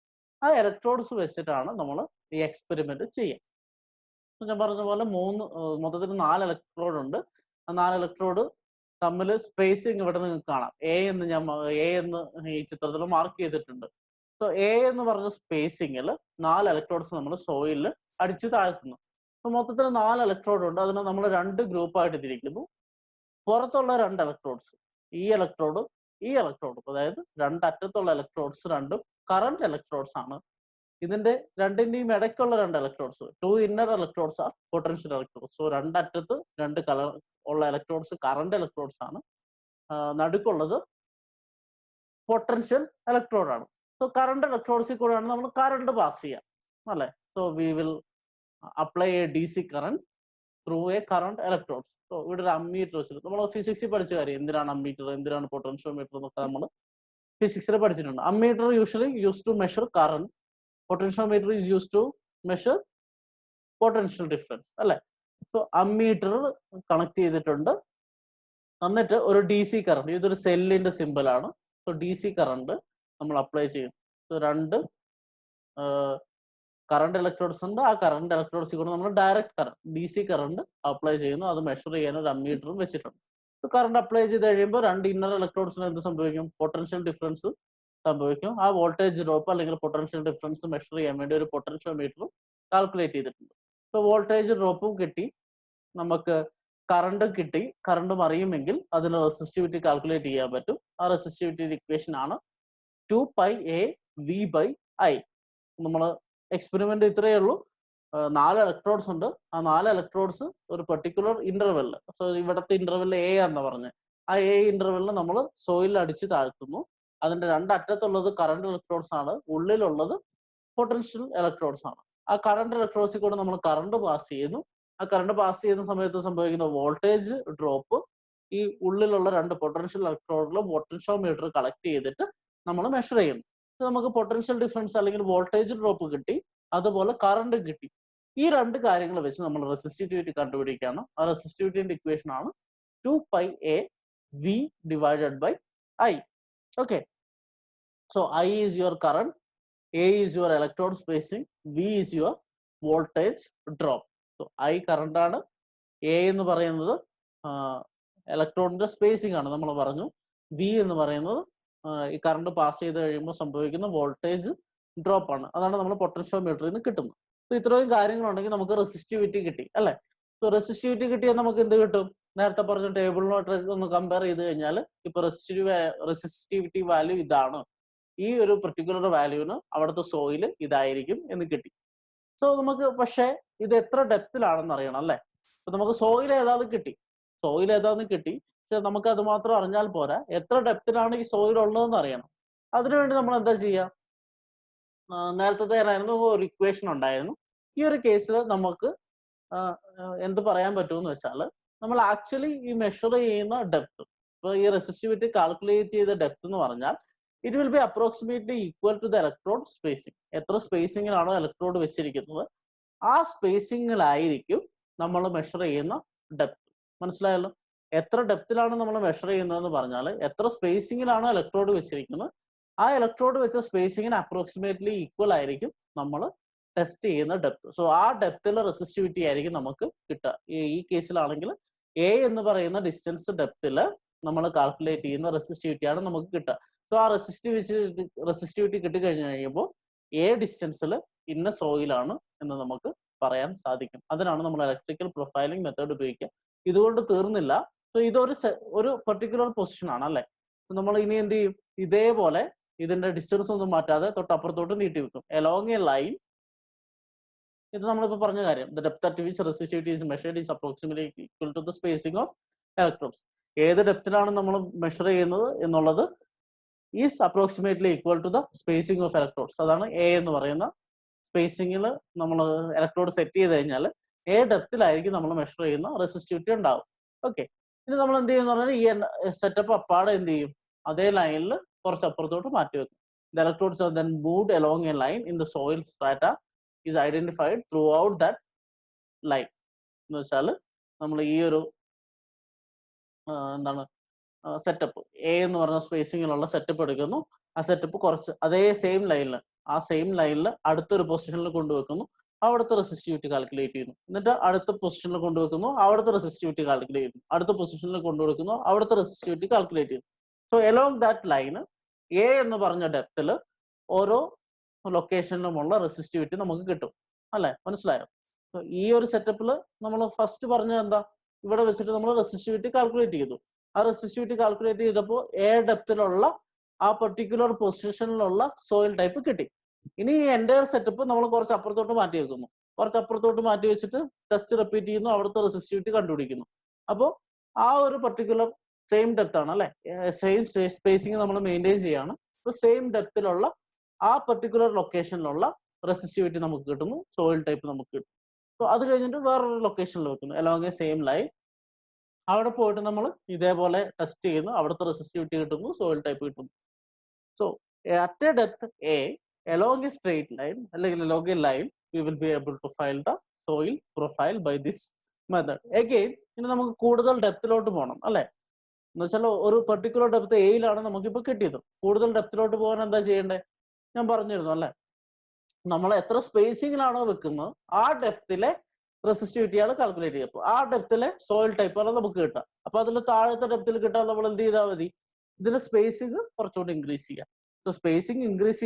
ആ ഇലക്ട്രോഡ്സ് വെച്ചിട്ടാണ് നമ്മൾ ഈ എക്സ്പെരിമെന്റ് ചെയ്യുക. ഞാൻ പറഞ്ഞ പോലെ മൊത്തത്തിൽ 4 ഇലക്ട്രോഡ് ഉണ്ട്. ആ 4 ഇലക്ട്രോഡ് തമ്മിൽ സ്പേസിങ് ഇവിടെ നിങ്ങൾക്ക് കാണാം. എ എന്ന് ഈ ചിത്രത്തിൽ മാർക്ക് ചെയ്തിട്ടുണ്ട്. സോ എ എന്ന് പറഞ്ഞ സ്പേസിങ്ങിൽ 4 ഇലക്ട്രോഡ്സ് നമ്മൾ സോയിലിൽ അടിച്ചു താഴ്ത്തുന്നു. അപ്പൊ മൊത്തത്തിൽ 4 ഇലക്ട്രോഡ് ഉണ്ട്. അതിനെ നമ്മൾ 2 ഗ്രൂപ്പായിട്ട് തിരിക്കുന്നു. പുറത്തുള്ള 2 ഇലക്ട്രോഡ്സ്, ഈ ഇലക്ട്രോഡും ഈ ഇലക്ട്രോഡും, അതായത് രണ്ടറ്റത്തുള്ള ഇലക്ട്രോഡ്സ് രണ്ടും കറന്റ് ഇലക്ട്രോഡ്സ് ആണ്. ഇതിന്റെ രണ്ടിന്റെയും ഇടയ്ക്കുള്ള 2 electrodes, 2 inner electrodes are potential electrodes. So രണ്ടറ്റത്ത് 2 കളർ ഉള്ള ഇലക്ട്രോഡ്സ് കറന്റ് ഇലക്ട്രോഡ്സ് ആണ്. നടുക്കുള്ളത് പൊട്ടൻഷ്യൽ ഇലക്ട്രോഡ് ആണ്. സോ കറന്റ് ഇലക്ട്രോഡ്സിൽ കൂടെയാണ് നമ്മൾ കറണ്ട് പാസ് ചെയ്യാം അല്ലെ. So we will apply a DC current through a current electrodes. So ഇവിടെ ഒരു അമ്മീറ്റർ വെച്ചിട്ട് നമ്മൾ ഫിസിക്സിൽ പഠിച്ച കാര്യം, എന്തിനാണ് അമ്മീറ്റർ, എന്തിനാണ് പൊട്ടൻഷ്യോമീറ്റർ എന്നൊക്കെ നമ്മൾ ഫിസിക്സിൽ പഠിച്ചിട്ടുണ്ട്. Ammeter usually use to measure current, potentiometer is use to measure potential difference അല്ലെ. സോ അമ്മീറ്റർ കണക്ട് ചെയ്തിട്ടുണ്ട്, എന്നിട്ട് ഒരു ഡി സി കറണ്ട്, ഇതൊരു സെല്ലിന്റെ സിമ്പിൾ ആണ്. സോ ഡി സി കറണ്ട് നമ്മൾ അപ്ലൈ ചെയ്യും. സോ രണ്ട് കറണ്ട് ഇലക്ട്രോഡ്സ് ഉണ്ട്, ആ കറണ്ട് ഇലക്ട്രോഡ്സിൽ കൂടെ നമ്മൾ direct current D C current apply ചെയ്യുന്നു. അത് മെഷർ ചെയ്യാൻ ഒരു അമ്മീറ്ററും വെച്ചിട്ടുണ്ട്. കറണ്ട് അപ്ലൈ ചെയ്ത് കഴിയുമ്പോൾ രണ്ട് ഇന്നർ ഇലക്ട്രോഡ്സിന് എന്ത് സംഭവിക്കും? പൊട്ടൻഷ്യൽ ഡിഫറൻസ് സംഭവിക്കും. ആ വോൾട്ടേജ് ഡ്രോപ്പ് അല്ലെങ്കിൽ പൊട്ടൻഷ്യൽ ഡിഫറൻസ് മെഷർ ചെയ്യാൻ വേണ്ടി ഒരു പൊട്ടൻഷ്യോമീറ്റർ കാൽക്കുലേറ്റ് ചെയ്തിട്ടുണ്ട്. ഇപ്പോൾ വോൾട്ടേജ് ഡ്രോപ്പും കിട്ടി, നമുക്ക് കറണ്ട് കിട്ടി. കറണ്ട് അറിയുമെങ്കിൽ അതിന് റെസിസ്റ്റിവിറ്റി കാൽക്കുലേറ്റ് ചെയ്യാൻ പറ്റും. ആ റെസിസ്റ്റിവിറ്റി ഇക്വേഷൻ ആണ് 2πAV/I. നമ്മൾ എക്സ്പെരിമെന്റ് ഇത്രയേ ഉള്ളൂ. 4 ഇലക്ട്രോഡ്സ് ഉണ്ട്. ആ 4 ഇലക്ട്രോഡ്സ് ഒരു പെർട്ടിക്കുലർ ഇന്റർവെല്ലിൽ, സോ ഇവിടുത്തെ ഇന്റർവെല്ലിൽ എ എന്ന് പറഞ്ഞ്, ആ എ ഇന്റർവെല്ലിൽ നമ്മൾ സോയിൽ അടിച്ച് താഴ്ത്തുന്നു. അതിന്റെ രണ്ടറ്റത്തുള്ളത് കറണ്ട് ഇലക്ട്രോഡ്സ് ആണ്, ഉള്ളിലുള്ളത് പൊട്ടൻഷ്യൽ ഇലക്ട്രോഡ്സ് ആണ്. ആ കറണ്ട് ഇലക്ട്രോഡ്സിൽ കൂടെ നമ്മൾ കറണ്ട് പാസ് ചെയ്യുന്നു. ആ കറണ്ട് പാസ് ചെയ്യുന്ന സമയത്ത് സംഭവിക്കുന്ന വോൾട്ടേജ് ഡ്രോപ്പ് ഈ ഉള്ളിലുള്ള രണ്ട് പൊട്ടൻഷ്യൽ ഇലക്ട്രോഡിൽ പൊട്ടൻഷ്യോമീറ്റർ കളക്ട് ചെയ്തിട്ട് നമ്മൾ മെഷർ ചെയ്യുന്നു. നമുക്ക് പൊട്ടൻഷ്യൽ ഡിഫറൻസ് അല്ലെങ്കിൽ വോൾട്ടേജ് ഡ്രോപ്പ് കിട്ടി, അതുപോലെ കറണ്ട് കിട്ടി. ഈ രണ്ട് കാര്യങ്ങൾ വെച്ച് നമ്മൾ റെസിസ്റ്റിവിറ്റി കണ്ടുപിടിക്കുകയാണ്. ആ റെസിസ്റ്റിവിറ്റിന്റെ ഇക്വേഷൻ ആണ് 2πAV/I. Okay, so I is your current, A is your electrode spacing, V is your voltage drop. So I current ആണ്, A എന്ന് പറയുന്നത് ഇലക്ട്രോണിന്റെ സ്പേസിംഗ് ആണ് നമ്മൾ പറഞ്ഞു, V എന്ന് പറയുന്നത് ഈ കറണ്ട് പാസ് ചെയ്ത് കഴിയുമ്പോൾ സംഭവിക്കുന്ന വോൾട്ടേജ് ഡ്രോപ്പ് ആണ്. അതാണ് നമ്മൾ പൊട്ടൻഷ്യോമീറ്ററിൽ നിന്ന് കിട്ടുന്നത്. അപ്പൊ ഇത്രയും കാര്യങ്ങളുണ്ടെങ്കിൽ നമുക്ക് റെസിസ്റ്റിവിറ്റി കിട്ടി അല്ലെ. സോ റെസിസ്റ്റിവിറ്റി കിട്ടിയാൽ നമുക്ക് എന്ത് കിട്ടും? നേരത്തെ പറഞ്ഞ ടേബിളിനോട്ട് ഒന്ന് കമ്പയർ ചെയ്ത് കഴിഞ്ഞാൽ ഇപ്പൊ റെസിസ്റ്റിവിറ്റി വാല്യൂ ഇതാണ്, ഈ ഒരു പെർട്ടിക്കുലർ വാല്യൂവിന് അവിടുത്തെ സോയിൽ ഇതായിരിക്കും എന്ന് കിട്ടി. സോ നമുക്ക് പക്ഷേ ഇത് എത്ര ഡെപ്തിലാണെന്ന് അറിയണം അല്ലെ. അപ്പൊ നമുക്ക് സോയിൽ ഏതാന്ന് കിട്ടി, സോയിൽ ഏതാന്ന് കിട്ടി, പക്ഷെ നമുക്ക് അത് മാത്രം അറിഞ്ഞാൽ പോരാ, എത്ര ഡെപ്തിലാണ് ഈ സോയിൽ ഉള്ളതെന്ന് അറിയണം. അതിനുവേണ്ടി നമ്മൾ എന്താ ചെയ്യുക? നേരത്തെ ആയിരുന്നു ഒരു ഇക്വേഷൻ ഉണ്ടായിരുന്നു. ഈ ഒരു കേസിൽ നമുക്ക് എന്ത് പറയാൻ പറ്റുമെന്ന് വെച്ചാൽ, നമ്മൾ ആക്ച്വലി ഈ മെഷർ ചെയ്യുന്ന ഡെപ്ത്, ഇപ്പൊ ഈ റെസിസ്റ്റിവിറ്റി കാൽക്കുലേറ്റ് ചെയ്ത ഡെപ്ത് എന്ന് പറഞ്ഞാൽ it will be approximately equal to the electrode spacing. എത്ര സ്പേസിങ്ങിലാണോ ഇലക്ട്രോഡ് വെച്ചിരിക്കുന്നത് ആ സ്പേസിങ്ങിലായിരിക്കും നമ്മൾ മെഷർ ചെയ്യുന്ന ഡെപ്ത്. മനസ്സിലായല്ലോ? എത്ര ഡെപ്തിലാണ് നമ്മൾ മെഷർ ചെയ്യുന്നതെന്ന് പറഞ്ഞാൽ എത്ര സ്പേസിങ്ങിലാണോ ഇലക്ട്രോഡ് വെച്ചിരിക്കുന്നത് ആ ഇലക്ട്രോഡ് വെച്ച സ്പേസിങ്ങിന് അപ്രോക്സിമേറ്റ്ലി ഈക്വൽ ആയിരിക്കും നമ്മൾ ടെസ്റ്റ് ചെയ്യുന്ന ഡെപ്ത്. സോ ആ ഡെപ്തിലെ റെസിസ്റ്റിവിറ്റി ആയിരിക്കും നമുക്ക് കിട്ടുക. ഈ കേസിലാണെങ്കിൽ എ എന്ന് പറയുന്ന ഡിസ്റ്റൻസ് ഡെപ്തിൽ നമ്മൾ കാൽക്കുലേറ്റ് ചെയ്യുന്ന റെസിസ്റ്റിവിറ്റിയാണ് നമുക്ക് കിട്ടുക. സോ ആ റെസിസ്റ്റിവിറ്റി കിട്ടിക്കഴിഞ്ഞു കഴിയുമ്പോൾ എ ഡിസ്റ്റൻസിൽ ഇന്ന സോയിലാണ് എന്ന് നമുക്ക് പറയാൻ സാധിക്കും. അതിനാണ് നമ്മൾ ഇലക്ട്രിക്കൽ പ്രൊഫൈലിംഗ് മെത്തേഡ് ഉപയോഗിക്കുക. ഇതുകൊണ്ട് തീർന്നില്ല. സോ ഇതൊരു പെർട്ടിക്കുലർ പൊസിഷൻ ആണ് അല്ലെ. നമ്മൾ ഇനി എന്ത് ചെയ്യും? ഇതേപോലെ ഇതിന്റെ ഡിസ്റ്റൻസ് ഒന്നും മാറ്റാതെ തൊട്ടപ്പുറത്തോട്ട് നീട്ടി വെക്കും along a line. ഇത് നമ്മളിപ്പോൾ പറഞ്ഞ കാര്യം, the depth at which resistivity is measured is approximately equal to the spacing of electrodes. ഏത് ഡെപ്തിലാണ് നമ്മൾ മെഷർ ചെയ്യുന്നത് എന്നുള്ളത് is approximately equal to the spacing of electrodes. അതാണ് എ എന്ന് പറയുന്ന സ്പേസിംഗിൽ നമ്മൾ ഇലക്ട്രോഡ് സെറ്റ് ചെയ്ത് കഴിഞ്ഞാൽ ഏ ഡെപ്തിലായിരിക്കും നമ്മൾ മെഷർ ചെയ്യുന്ന റെസിസ്റ്റിവിറ്റി ഉണ്ടാവും. ഓക്കെ, ഇനി നമ്മൾ എന്ത് ചെയ്യുന്ന പറഞ്ഞാൽ ഈ സെറ്റപ്പ് അപ്പാടെ എന്ത് ചെയ്യും? അതേ ലൈനിൽ കുറച്ച് അപ്പുറത്തോട്ട് മാറ്റി വെക്കും. The electrodes are then moved along a line in the soil strata is identified throughout that line. എന്ന് വെച്ചാൽ നമ്മൾ ഈ ഒരു എന്താണ് സെറ്റപ്പ് എ എന്ന് പറഞ്ഞ സ്പേസിങ്ങിലുള്ള സെറ്റപ്പ് എടുക്കുന്നു. ആ സെറ്റപ്പ് കുറച്ച് അതേ സെയിം ലൈനിൽ അടുത്തൊരു പൊസിഷനിൽ കൊണ്ടുവെക്കുന്നു. അവിടുത്തെ റെസിസ്റ്റിവിറ്റി കാൽക്കുലേറ്റ് ചെയ്യുന്നു. എന്നിട്ട് അടുത്ത പൊസിഷനിൽ കൊണ്ടുവെക്കുന്നു, അവിടുത്തെ റെസിസ്റ്റിവിറ്റി കാൽക്കുലേറ്റ് ചെയ്യുന്നു. അടുത്ത പൊസിഷനിൽ കൊണ്ടുവെക്കുന്നു, അവിടുത്തെ റെസിസ്റ്റിവിറ്റി കാൽക്കുലേറ്റ് ചെയ്യുന്നു. So along that line A എന്ന് പറഞ്ഞ ഡെപ്തിൽ ഓരോ ലൊക്കേഷനിലുമുള്ള റെസിസ്റ്റിവിറ്റി നമുക്ക് കിട്ടും അല്ലെ. മനസ്സിലായോ? ഈ ഒരു സെറ്റപ്പിൽ നമ്മൾ ഫസ്റ്റ് പറഞ്ഞത് എന്താ? ഇവിടെ വെച്ചിട്ട് നമ്മൾ റെസിസ്റ്റിവിറ്റി കാൽക്കുലേറ്റ് ചെയ്തു. ആ റെസിസ്റ്റിവിറ്റി കാൽക്കുലേറ്റ് ചെയ്തപ്പോൾ എ ഡെപ്തിലുള്ള ആ പെർട്ടിക്കുലർ പൊസിഷനിലുള്ള സോയിൽ ടൈപ്പ് കിട്ടി. ഇനി ഈ എൻ്റയർ സെറ്റപ്പ് നമ്മൾ കുറച്ച് അപ്പുറത്തോട്ട് മാറ്റി വെക്കുന്നു. കുറച്ച് അപ്പുറത്തോട്ട് മാറ്റി വെച്ചിട്ട് ടെസ്റ്റ് റിപ്പീറ്റ് ചെയ്യുന്നു, അവിടുത്തെ റെസിസ്റ്റിവിറ്റി കണ്ടുപിടിക്കുന്നു. അപ്പോൾ ആ ഒരു പെർട്ടിക്കുലർ സെയിം ഡെപ്ത് ആണ് അല്ലെ, സെയിം സ്പേസിങ് നമ്മൾ മെയിൻറ്റെയിൻ ചെയ്യാണ്. അപ്പോൾ സെയിം ഡെപ്തിലുള്ള ആ പെർട്ടിക്കുലർ ലൊക്കേഷനിലുള്ള റെസിസ്റ്റിവിറ്റി നമുക്ക് കിട്ടുന്നു, സോയിൽ ടൈപ്പ് നമുക്ക് കിട്ടും. അപ്പോൾ അത് കഴിഞ്ഞിട്ട് വേറൊരു ലൊക്കേഷനിൽ വെക്കുന്നു അലോങ് എ സെയിം ലൈൻ. അവിടെ പോയിട്ട് നമ്മൾ ഇതേപോലെ ടെസ്റ്റ് ചെയ്യുന്നു, അവിടുത്തെ റെസിസ്റ്റിവിറ്റി കിട്ടുന്നു, സോയിൽ ടൈപ്പ് കിട്ടുന്നു. So at a depth A, along a straight line, along a line, we will be able to find the soil profile by this method. Again, ഇനി നമുക്ക് കൂടുതൽ ഡെപ്തിലോട്ട് പോകണം അല്ലെ? എന്ന് വെച്ചാൽ ഒരു പെർട്ടിക്കുലർ ഡെപ്ത് എയിലാണ് നമുക്കിപ്പോൾ കിട്ടിയത്. കൂടുതൽ ഡെപ്തിലോട്ട് പോകാൻ എന്താ ചെയ്യേണ്ടത്? ഞാൻ പറഞ്ഞിരുന്നു അല്ലെ, നമ്മൾ എത്ര സ്പേസിങ്ങിലാണോ വെക്കുന്നത് ആ ഡെപ്തിലെ റെസിസ്റ്റിവിറ്റിയാണ് കാൽക്കുലേറ്റ് ചെയ്യുക. ആ ഡെപ്തിലെ സോയിൽ ടൈപ്പാണ് നമുക്ക് കിട്ടുക. അപ്പൊ അതിൽ താഴത്തെ ഡെപ്തിൽ കിട്ടാൻ നമ്മൾ എന്ത് ചെയ്താൽ മതി? ഇതിന്റെ സ്പേസിങ് കുറച്ചുകൂടി ഇൻക്രീസ് ചെയ്യാം. സോ സ്പേസിങ് ഇൻക്രീസ്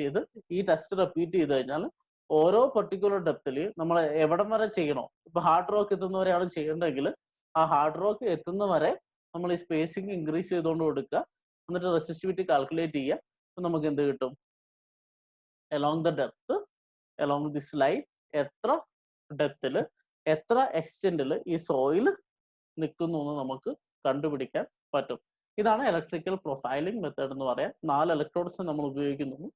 ചെയ്ത് ഈ ടെസ്റ്റ് റിപ്പീറ്റ് ചെയ്ത് കഴിഞ്ഞാൽ ഓരോ പെർട്ടിക്കുലർ ഡെപ്തിൽ നമ്മൾ എവിടം വരെ ചെയ്യണോ, ഇപ്പൊ ഹാർഡ് റോക്ക് എത്തുന്നവരെയാണ് ചെയ്യേണ്ടതെങ്കിൽ ആ ഹാർഡ് റോക്ക് എത്തുന്ന വരെ നമ്മൾ ഈ സ്പേസിങ് ഇൻക്രീസ് ചെയ്തുകൊണ്ട് കൊടുക്കുക. എന്നിട്ട് റെസിസ്റ്റിവിറ്റി കാൽക്കുലേറ്റ് ചെയ്യുക. അപ്പൊ നമുക്ക് എന്ത് കിട്ടും? along the depth, along this line, എത്ര ഡെപ്തിൽ എത്ര എക്സ്റ്റെൻഡിൽ ഈ സോയിൽ നിൽക്കുന്നു എന്ന് നമുക്ക് കണ്ടുപിടിക്കാൻ പറ്റും. ഇതാണ് ഇലക്ട്രിക്കൽ പ്രൊഫൈലിംഗ് മെത്തേഡ് എന്ന് പറയാം. 4 ഇലക്ട്രോഡ്സ് നമ്മൾ ഉപയോഗിക്കുന്നു.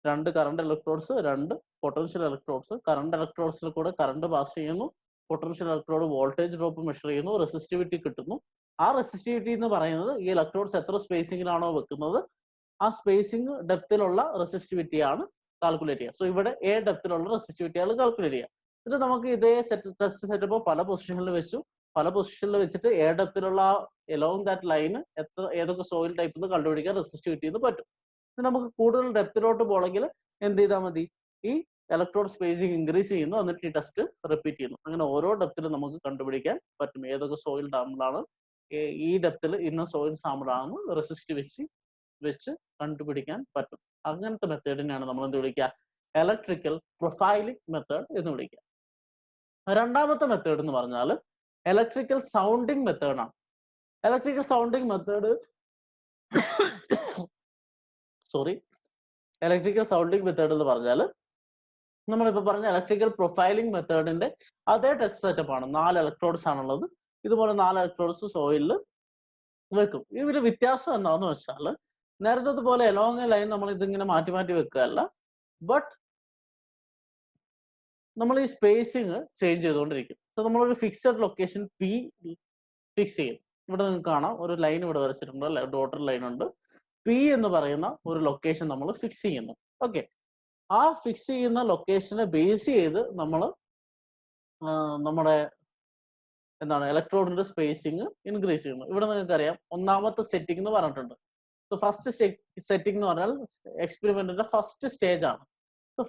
2 current electrodes, 2 potential electrodes. Current ഇലക്ട്രോഡ്സിൽ കൂടെ കറണ്ട് പാസ് ചെയ്യുന്നു. Potential electrode voltage drop measure ചെയ്യുന്നു, റെസിസ്റ്റിവിറ്റി കിട്ടുന്നു. ആ റെസിസ്റ്റിവിറ്റി എന്ന് പറയുന്നത് ഈ ഇലക്ട്രോഡ്സ് എത്ര സ്പേസിങ്ങിലാണോ വെക്കുന്നത് ആ സ്പേസിങ് ഡെപ്തിലുള്ള റെസിസ്റ്റിവിറ്റിയാണ് കാൽക്കുലേറ്റ് ചെയ്യുക. സോ ഇവിടെ എ ഡെപ്തിലുള്ള റെസിസ്റ്റിവിറ്റിയാണ് കാൽക്കുലേറ്റ് ചെയ്യുക. ഇത് നമുക്ക് ഇതേ ടെസ്റ്റ് സെറ്റപ്പ് പല പൊസിഷനിൽ വെച്ചു. പല പൊസിഷനിൽ വെച്ചിട്ട് എ ഡെപ്തിലുള്ള എലോങ് ദാറ്റ് ലൈന് ഏതൊക്കെ സോയിൽ ടൈപ്പ് എന്ന് കണ്ടുപിടിക്കാൻ റെസിസ്റ്റിവിറ്റി എന്ന് പറ്റും. നമുക്ക് കൂടുതൽ ഡെപ്തിലോട്ട് പോകണമെങ്കിൽ എന്ത് ചെയ്താൽ മതി? ഈ ഇലക്ട്രോഡ് സ്പേസിങ് ഇൻക്രീസ് ചെയ്യുന്നു, എന്നിട്ട് ഈ ടെസ്റ്റ് റിപ്പീറ്റ് ചെയ്യുന്നു. അങ്ങനെ ഓരോ ഡെപ്തിലും നമുക്ക് കണ്ടുപിടിക്കാൻ പറ്റും ഏതൊക്കെ സോയിൽ സാമ്പിളാണ്, ഈ ഡെപ്തിൽ ഇന്ന സോയിൽ സാമ്പിളാണെന്ന് റെസിസ്റ്റിവിറ്റി വെച്ച് കണ്ടുപിടിക്കാൻ പറ്റും. അങ്ങനത്തെ മെത്തേഡിനെയാണ് നമ്മൾ എന്ത് വിളിക്കുക? ഇലക്ട്രിക്കൽ പ്രൊഫൈലിംഗ് മെത്തേഡ് എന്ന് വിളിക്കുക. രണ്ടാമത്തെ മെത്തേഡ് എന്ന് പറഞ്ഞാൽ ഇലക്ട്രിക്കൽ സൗണ്ടിങ് മെത്തേഡാണ്. Electrical sounding method electrical sounding method എന്ന് പറഞ്ഞാൽ നമ്മളിപ്പോൾ പറഞ്ഞ ഇലക്ട്രിക്കൽ പ്രൊഫൈലിംഗ് മെത്തേഡിന്റെ അതേ ടെസ്റ്റ് സെറ്റപ്പ് ആണ്. 4 ഇലക്ട്രോഡ്സ് ആണുള്ളത്. ഇതുപോലെ 4 ഇലക്ട്രോഡ്സ് സോയിലിൽ വെക്കും. ഇവര് വ്യത്യാസം എന്താണെന്ന് വെച്ചാൽ നേരത്തെ പോലെ എലോങ് എ ലൈൻ നമ്മൾ ഇതിങ്ങനെ മാറ്റി മാറ്റി വെക്കുകയല്ല, ബട്ട് നമ്മൾ ഈ സ്പേസിങ് ചേഞ്ച് ചെയ്തുകൊണ്ടിരിക്കും. സോ നമ്മളൊരു ഫിക്സഡ് ലൊക്കേഷൻ പി ഫിക്സ് ചെയ്യും. ഇവിടെ നിങ്ങൾക്ക് കാണാം ഒരു ലൈൻ ഇവിടെ വരച്ചിട്ടുണ്ട് അല്ലെ, ഡോട്ടർ ലൈൻ ഉണ്ട്. പി എന്ന് പറയുന്ന ഒരു ലൊക്കേഷൻ നമ്മൾ ഫിക്സ് ചെയ്യുന്നു. ഓക്കെ, ആ ഫിക്സ് ചെയ്യുന്ന ലൊക്കേഷനെ ബേസ് ചെയ്ത് നമ്മൾ നമ്മുടെ എന്താണ് ഇലക്ട്രോഡിന്റെ സ്പേസിങ് ഇൻക്രീസ് ചെയ്യുന്നു. ഇവിടെ നിങ്ങൾക്ക് അറിയാം ഒന്നാമത്തെ സെറ്റിംഗ് എന്ന് പറഞ്ഞിട്ടുണ്ട്. ഫസ്റ്റ് സെറ്റിംഗ് എന്ന് പറഞ്ഞാൽ എക്സ്പെരിമെന്റിന്റെ ഫസ്റ്റ് സ്റ്റേജ് ആണ്.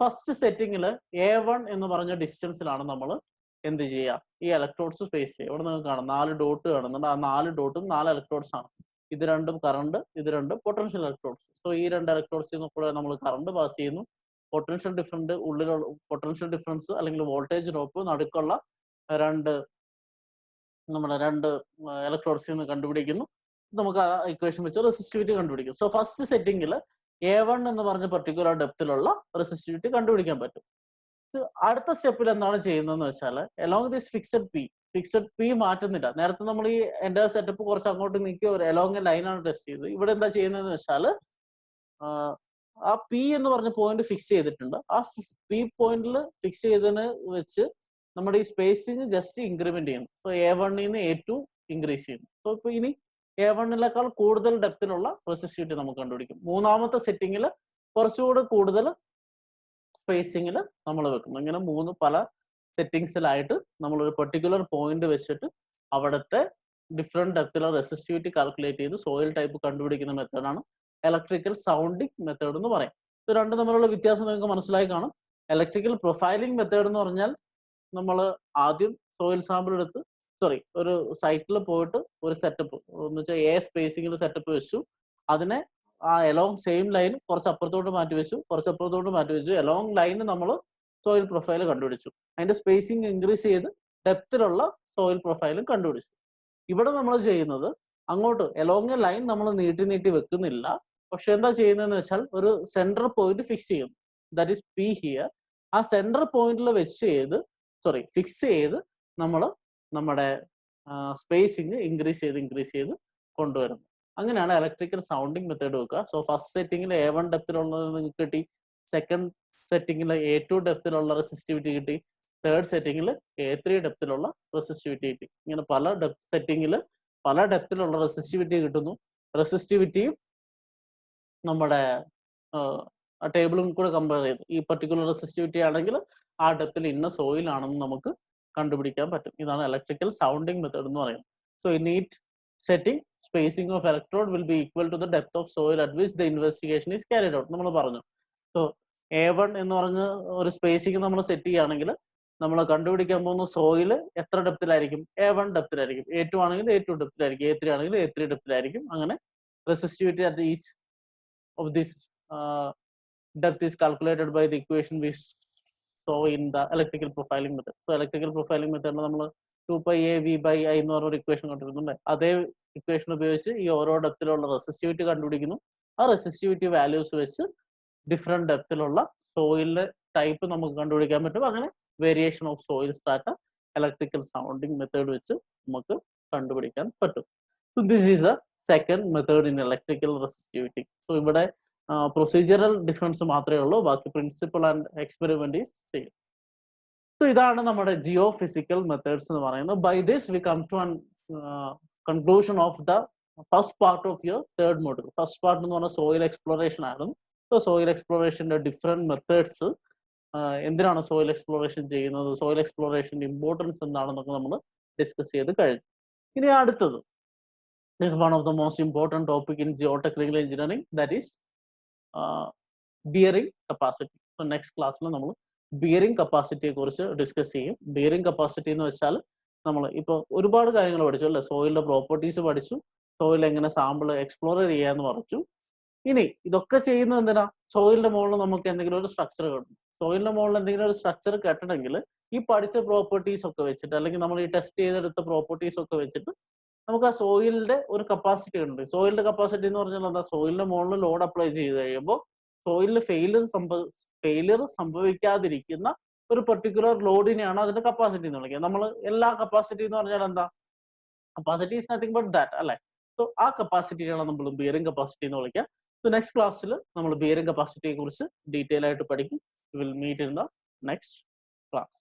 ഫസ്റ്റ് സെറ്റിംഗിൽ A1 എന്ന് പറഞ്ഞ ഡിസ്റ്റൻസിലാണ് നമ്മൾ എന്ത് ചെയ്യുക? ഈ ഇലക്ട്രോഡ്സ് സ്പേസ് ചെയ്യുക. ഇവിടെ നിങ്ങൾക്ക് കാണാം 4 ഡോട്ട് കാണുന്നുണ്ട്. ആ 4 ഡോട്ടും 4 ഇലക്ട്രോഡ്സ് ആണ്. ഇത് രണ്ടും കറണ്ട്, ഇത് രണ്ടും പൊട്ടൻഷ്യൽ ഇലക്ട്രോഡ്സ്. സോ ഈ 2 ഇലക്ട്രോഡ്സിൽ കൂടെ നമ്മൾ കറണ്ട് പാസ് ചെയ്യുന്നു. പൊട്ടൻഷ്യൽ ഡിഫറൻസ് അല്ലെങ്കിൽ വോൾട്ടേജ് ഡ്രോപ്പ് നടുക്കുള്ള രണ്ട് ഇലക്ട്രോഡ്സിൽ നിന്ന് കണ്ടുപിടിക്കുന്നു. നമുക്ക് ആ ഇക്വേഷൻ വെച്ച് റെസിസ്റ്റിവിറ്റി കണ്ടുപിടിക്കും. സോ ഫസ്റ്റ് സെറ്റിംഗിൽ A1 എന്ന് പറഞ്ഞ പെർട്ടിക്കുലർ ഡെപ്തിലുള്ള റെസിസ്റ്റിവിറ്റി കണ്ടുപിടിക്കാൻ പറ്റും. അടുത്ത സ്റ്റെപ്പിൽ എന്താണ് ചെയ്യുന്നതെന്ന് വെച്ചാൽ എലോങ് ദിസ് ഫിക്സഡ് പി മാറ്റുന്നില്ല. നേരത്തെ നമ്മൾ ഈ എൻ്റെ സെറ്റപ്പ് കുറച്ച് അങ്ങോട്ട് നീക്കി ഒരു എലോങ് എ ലൈനാണ് ടെസ്റ്റ് ചെയ്തത്. ഇവിടെ എന്താ ചെയ്യുന്നതെന്ന് വെച്ചാൽ ആ പി എന്ന് പറഞ്ഞ പോയിന്റ് ഫിക്സ് ചെയ്തിട്ടുണ്ട്. ആ പി പോയിന്റിൽ ഫിക്സ് ചെയ്തതിന് വെച്ച് നമ്മുടെ ഈ സ്പേസിങ് ജസ്റ്റ് ഇൻക്രിമെന്റ് ചെയ്യുന്നു. സോ A1 നിന്ന് A2 ഇൻക്രീസ് ചെയ്യുന്നു. സോ ഇപ്പൊ ഇനി A1-നേക്കാൾ കൂടുതൽ ഡെപ്തിലുള്ള റെസിസ്റ്റിവിറ്റി നമുക്ക് കണ്ടുപിടിക്കും. മൂന്നാമത്തെ സെറ്റിംഗിൽ കുറച്ചുകൂടി കൂടുതൽ സ്പേസിങ്ങിൽ നമ്മൾ വെക്കുന്നു. ഇങ്ങനെ 3 പല സെറ്റിംഗ്സിലായിട്ട് നമ്മൾ ഒരു പെർട്ടിക്കുലർ പോയിന്റ് വെച്ചിട്ട് അവിടുത്തെ ഡിഫറെന്റ് ഡെപ്തിലുള്ള റെസിസ്റ്റിവിറ്റി കാൽക്കുലേറ്റ് ചെയ്ത് സോയിൽ ടൈപ്പ് കണ്ടുപിടിക്കുന്ന മെത്തേഡാണ് ഇലക്ട്രിക്കൽ സൗണ്ടിങ് മെത്തേഡ് എന്ന് പറയും. ഇത് രണ്ടും തമ്മിലുള്ള വ്യത്യാസം നിങ്ങൾക്ക് മനസ്സിലായി കാണും. ഇലക്ട്രിക്കൽ പ്രൊഫൈലിംഗ് മെത്തേഡ് എന്ന് പറഞ്ഞാൽ നമ്മൾ ആദ്യം സോയിൽ സാമ്പിൾ എടുത്ത് ഒരു സൈറ്റിൽ പോയിട്ട് ഒരു സെറ്റപ്പ് എന്ന് വെച്ചാൽ എ സ്പേസിങ്ങിൽ സെറ്റപ്പ് വെച്ചു. അതിനെ ആ എലോങ് സെയിം ലൈൻ കുറച്ച് അപ്പുറത്തോട്ട് മാറ്റി വെച്ചു. എലോങ് ലൈന് നമ്മൾ സോയിൽ പ്രൊഫൈൽ കണ്ടുപിടിച്ചു. അതിന്റെ സ്പേസിങ് ഇൻക്രീസ് ചെയ്ത് ഡെപ്തിലുള്ള സോയിൽ പ്രൊഫൈലും കണ്ടുപിടിച്ചു. ഇവിടെ നമ്മൾ ചെയ്യുന്നത് അങ്ങോട്ട് എലോങ് എ ലൈൻ നമ്മൾ നീട്ടി വെക്കുന്നില്ല. പക്ഷെ എന്താ ചെയ്യുന്നതെന്ന് വെച്ചാൽ ഒരു സെൻട്രൽ പോയിന്റ് ഫിക്സ് ചെയ്യുന്നു. That is P here. ആ സെൻട്രൽ പോയിന്റിൽ ഫിക്സ് ചെയ്ത് നമ്മൾ നമ്മുടെ സ്പേസിങ് ഇൻക്രീസ് ചെയ്ത് കൊണ്ടുവരുന്നു. അങ്ങനെയാണ് ഇലക്ട്രിക്കൽ സൗണ്ടിങ് മെത്തേഡ് വെക്കുക. സോ ഫസ്റ്റ് സെറ്റിംഗിൽ A1 ഡെപ്തിലുള്ളത് നിങ്ങൾക്ക് കിട്ടി, സെക്കൻഡ് സെറ്റിംഗിൽ A2 ഡെപ്തിലുള്ള റെസിസ്റ്റിവിറ്റി കിട്ടി, തേർഡ് സെറ്റിംഗിൽ A3 ഡെപ്തിലുള്ള റെസിസ്റ്റിവിറ്റി കിട്ടി. ഇങ്ങനെ പല സെറ്റിംഗിൽ പല ഡെപ്തിലുള്ള റെസിസ്റ്റിവിറ്റി കിട്ടുന്നു. റെസിസ്റ്റിവിറ്റിയും നമ്മുടെ ആ ടേബിളും കൂടെ കമ്പയർ ചെയ്ത് ഈ പർട്ടിക്കുലർ റെസിസ്റ്റിവിറ്റി ആണെങ്കിൽ ആ ഡെപ്തിൽ ഇന്ന സോയിൽ ആണെന്ന് നമുക്ക് കണ്ടുപിടിക്കാൻ പറ്റും. ഇതാണ് ഇലക്ട്രിക്കൽ സൗണ്ടിങ് മെത്തേഡ് എന്ന് പറയുന്നത്. So in neat setting spacing of electrode will be equal to the depth of soil at which the investigation is carried out. നമ്മൾ പറഞ്ഞു. സോ A1 എന്ന് പറഞ്ഞ ഒരു സ്പേസിങ് നമ്മൾ സെറ്റ് ചെയ്യുകയാണെങ്കിൽ നമ്മൾ കണ്ടുപിടിക്കാൻ പോകുന്ന സോയിൽ എത്ര ഡെപ്തിലായിരിക്കും? A1 ഡെപ്തിലായിരിക്കും. A2 ആണെങ്കിൽ A2 ഡെപ്തിലായിരിക്കും. A3 ആണെങ്കിൽ A3 ഡെപ്തിലായിരിക്കും. അങ്ങനെ resistivity at each of this depth is calculated by the equation we saw in the electrical profiling method. So electrical profiling method നമ്മൾ 2 pi a v by I എന്ന് പറഞ്ഞ ഒരു equation കണ്ടിരുന്നുണ്ട്. അതേ equation ഉപയോഗിച്ച് ഈ ഓരോ ഡെപ്തിലുള്ള റെസിസ്റ്റിവിറ്റി കണ്ടുപിടിക്കുന്നു. ആ റെസിസ്റ്റിവിറ്റി വാല്യൂസ് വെച്ച് ഡിഫറെന്റ് ഡെപ്തിലുള്ള സോയിലിന്റെ ടൈപ്പ് നമുക്ക് കണ്ടുപിടിക്കാൻ പറ്റും. അങ്ങനെ variation of soil strata electrical sounding method വെച്ച് നമുക്ക് കണ്ടുപിടിക്കാൻ പറ്റും. So this is the second method in electrical resistivity. So ഇവിടെ പ്രൊസീജിയറൽ ഡിഫറൻസ് മാത്രമേ ഉള്ളൂ, ബാക്കി principle and experiment is same. So ഇതാണ് നമ്മുടെ ജിയോ ഫിസിക്കൽ മെത്തേഡ്സ് എന്ന് പറയുന്നത്. By this we come to an conclusion of the first part of your third module. First part എന്ന് പറഞ്ഞാൽ സോയിൽ എക്സ്പ്ലോറേഷൻ ആയിരുന്നു. സോ സോയിൽ എക്സ്പ്ലോറേഷന്റെ ഡിഫറെന്റ് മെത്തേഡ്സ്, എന്തിനാണ് soil exploration ചെയ്യുന്നത്, soil എക്സ്പ്ലോറേഷന്റെ importance എന്താണെന്നൊക്കെ നമ്മൾ ഡിസ്കസ് ചെയ്ത് കഴിഞ്ഞു. ഇനി അടുത്തത് is one of the most important topic in geotechnical engineering, that is bearing capacity. So next class നമ്മൾ ബിയറിംഗ് കപ്പാസിറ്റിയെ കുറിച്ച് ഡിസ്കസ് ചെയ്യും. ബിയറിംഗ് കപ്പാസിറ്റി എന്ന് വെച്ചാൽ നമ്മൾ ഇപ്പോൾ ഒരുപാട് കാര്യങ്ങൾ പഠിച്ചു അല്ലേ. സോയിലിന്റെ പ്രോപ്പർട്ടീസ് പഠിച്ചു, സോയിൽ എങ്ങനെ സാമ്പിൾ എക്സ്പ്ലോർ ചെയ്യാന്ന് പറഞ്ഞു. ഇനി ഇതൊക്കെ ചെയ്യുന്നത് എന്തിനാ? സോയിലിന്റെ മുകളിൽ നമുക്ക് എന്തെങ്കിലും ഒരു സ്ട്രക്ചർ കെട്ടണം. സോയിലിന്റെ മുകളിൽ എന്തെങ്കിലും ഒരു സ്ട്രക്ചർ കെട്ടണമെങ്കിൽ ഈ പഠിച്ച പ്രോപ്പർട്ടീസ് ഒക്കെ വെച്ചിട്ട്, അല്ലെങ്കിൽ നമ്മൾ ഈ ടെസ്റ്റ് ചെയ്തെടുത്ത പ്രോപ്പർട്ടീസ് ഒക്കെ വെച്ചിട്ട് നമുക്ക് ആ സോയിലിന്റെ ഒരു കപ്പാസിറ്റി ഉണ്ട്. സോയിലിന്റെ കപ്പാസിറ്റി എന്ന് പറഞ്ഞാൽ എന്താ? സോയിലിന്റെ മുകളിൽ ലോഡ് അപ്ലൈ ചെയ്ത് കഴിയുമ്പോൾ സോയിലിൽ ഫെയിലിയർ സംഭവിക്കാതിരിക്കുന്ന ഒരു പെർട്ടിക്കുലർ ലോഡിനെയാണ് അതിന്റെ കപ്പാസിറ്റി എന്ന് വിളിക്കുക. നമ്മൾ എല്ലാ കപ്പാസിറ്റി എന്ന് പറഞ്ഞാൽ എന്താ? Capacity is nothing but that അല്ലെ. സോ ആ കപ്പാസിറ്റിയാണ് നമ്മൾ ബിയറിംഗ് കപ്പാസിറ്റി എന്ന് വിളിക്കുക. സോ നെക്സ്റ്റ് ക്ലാസ്സിൽ നമ്മൾ ബിയറിംഗ് കപ്പാസിറ്റിയെ കുറിച്ച് ഡീറ്റെയിൽ ആയിട്ട് പഠിക്കും. Will meet in the next class.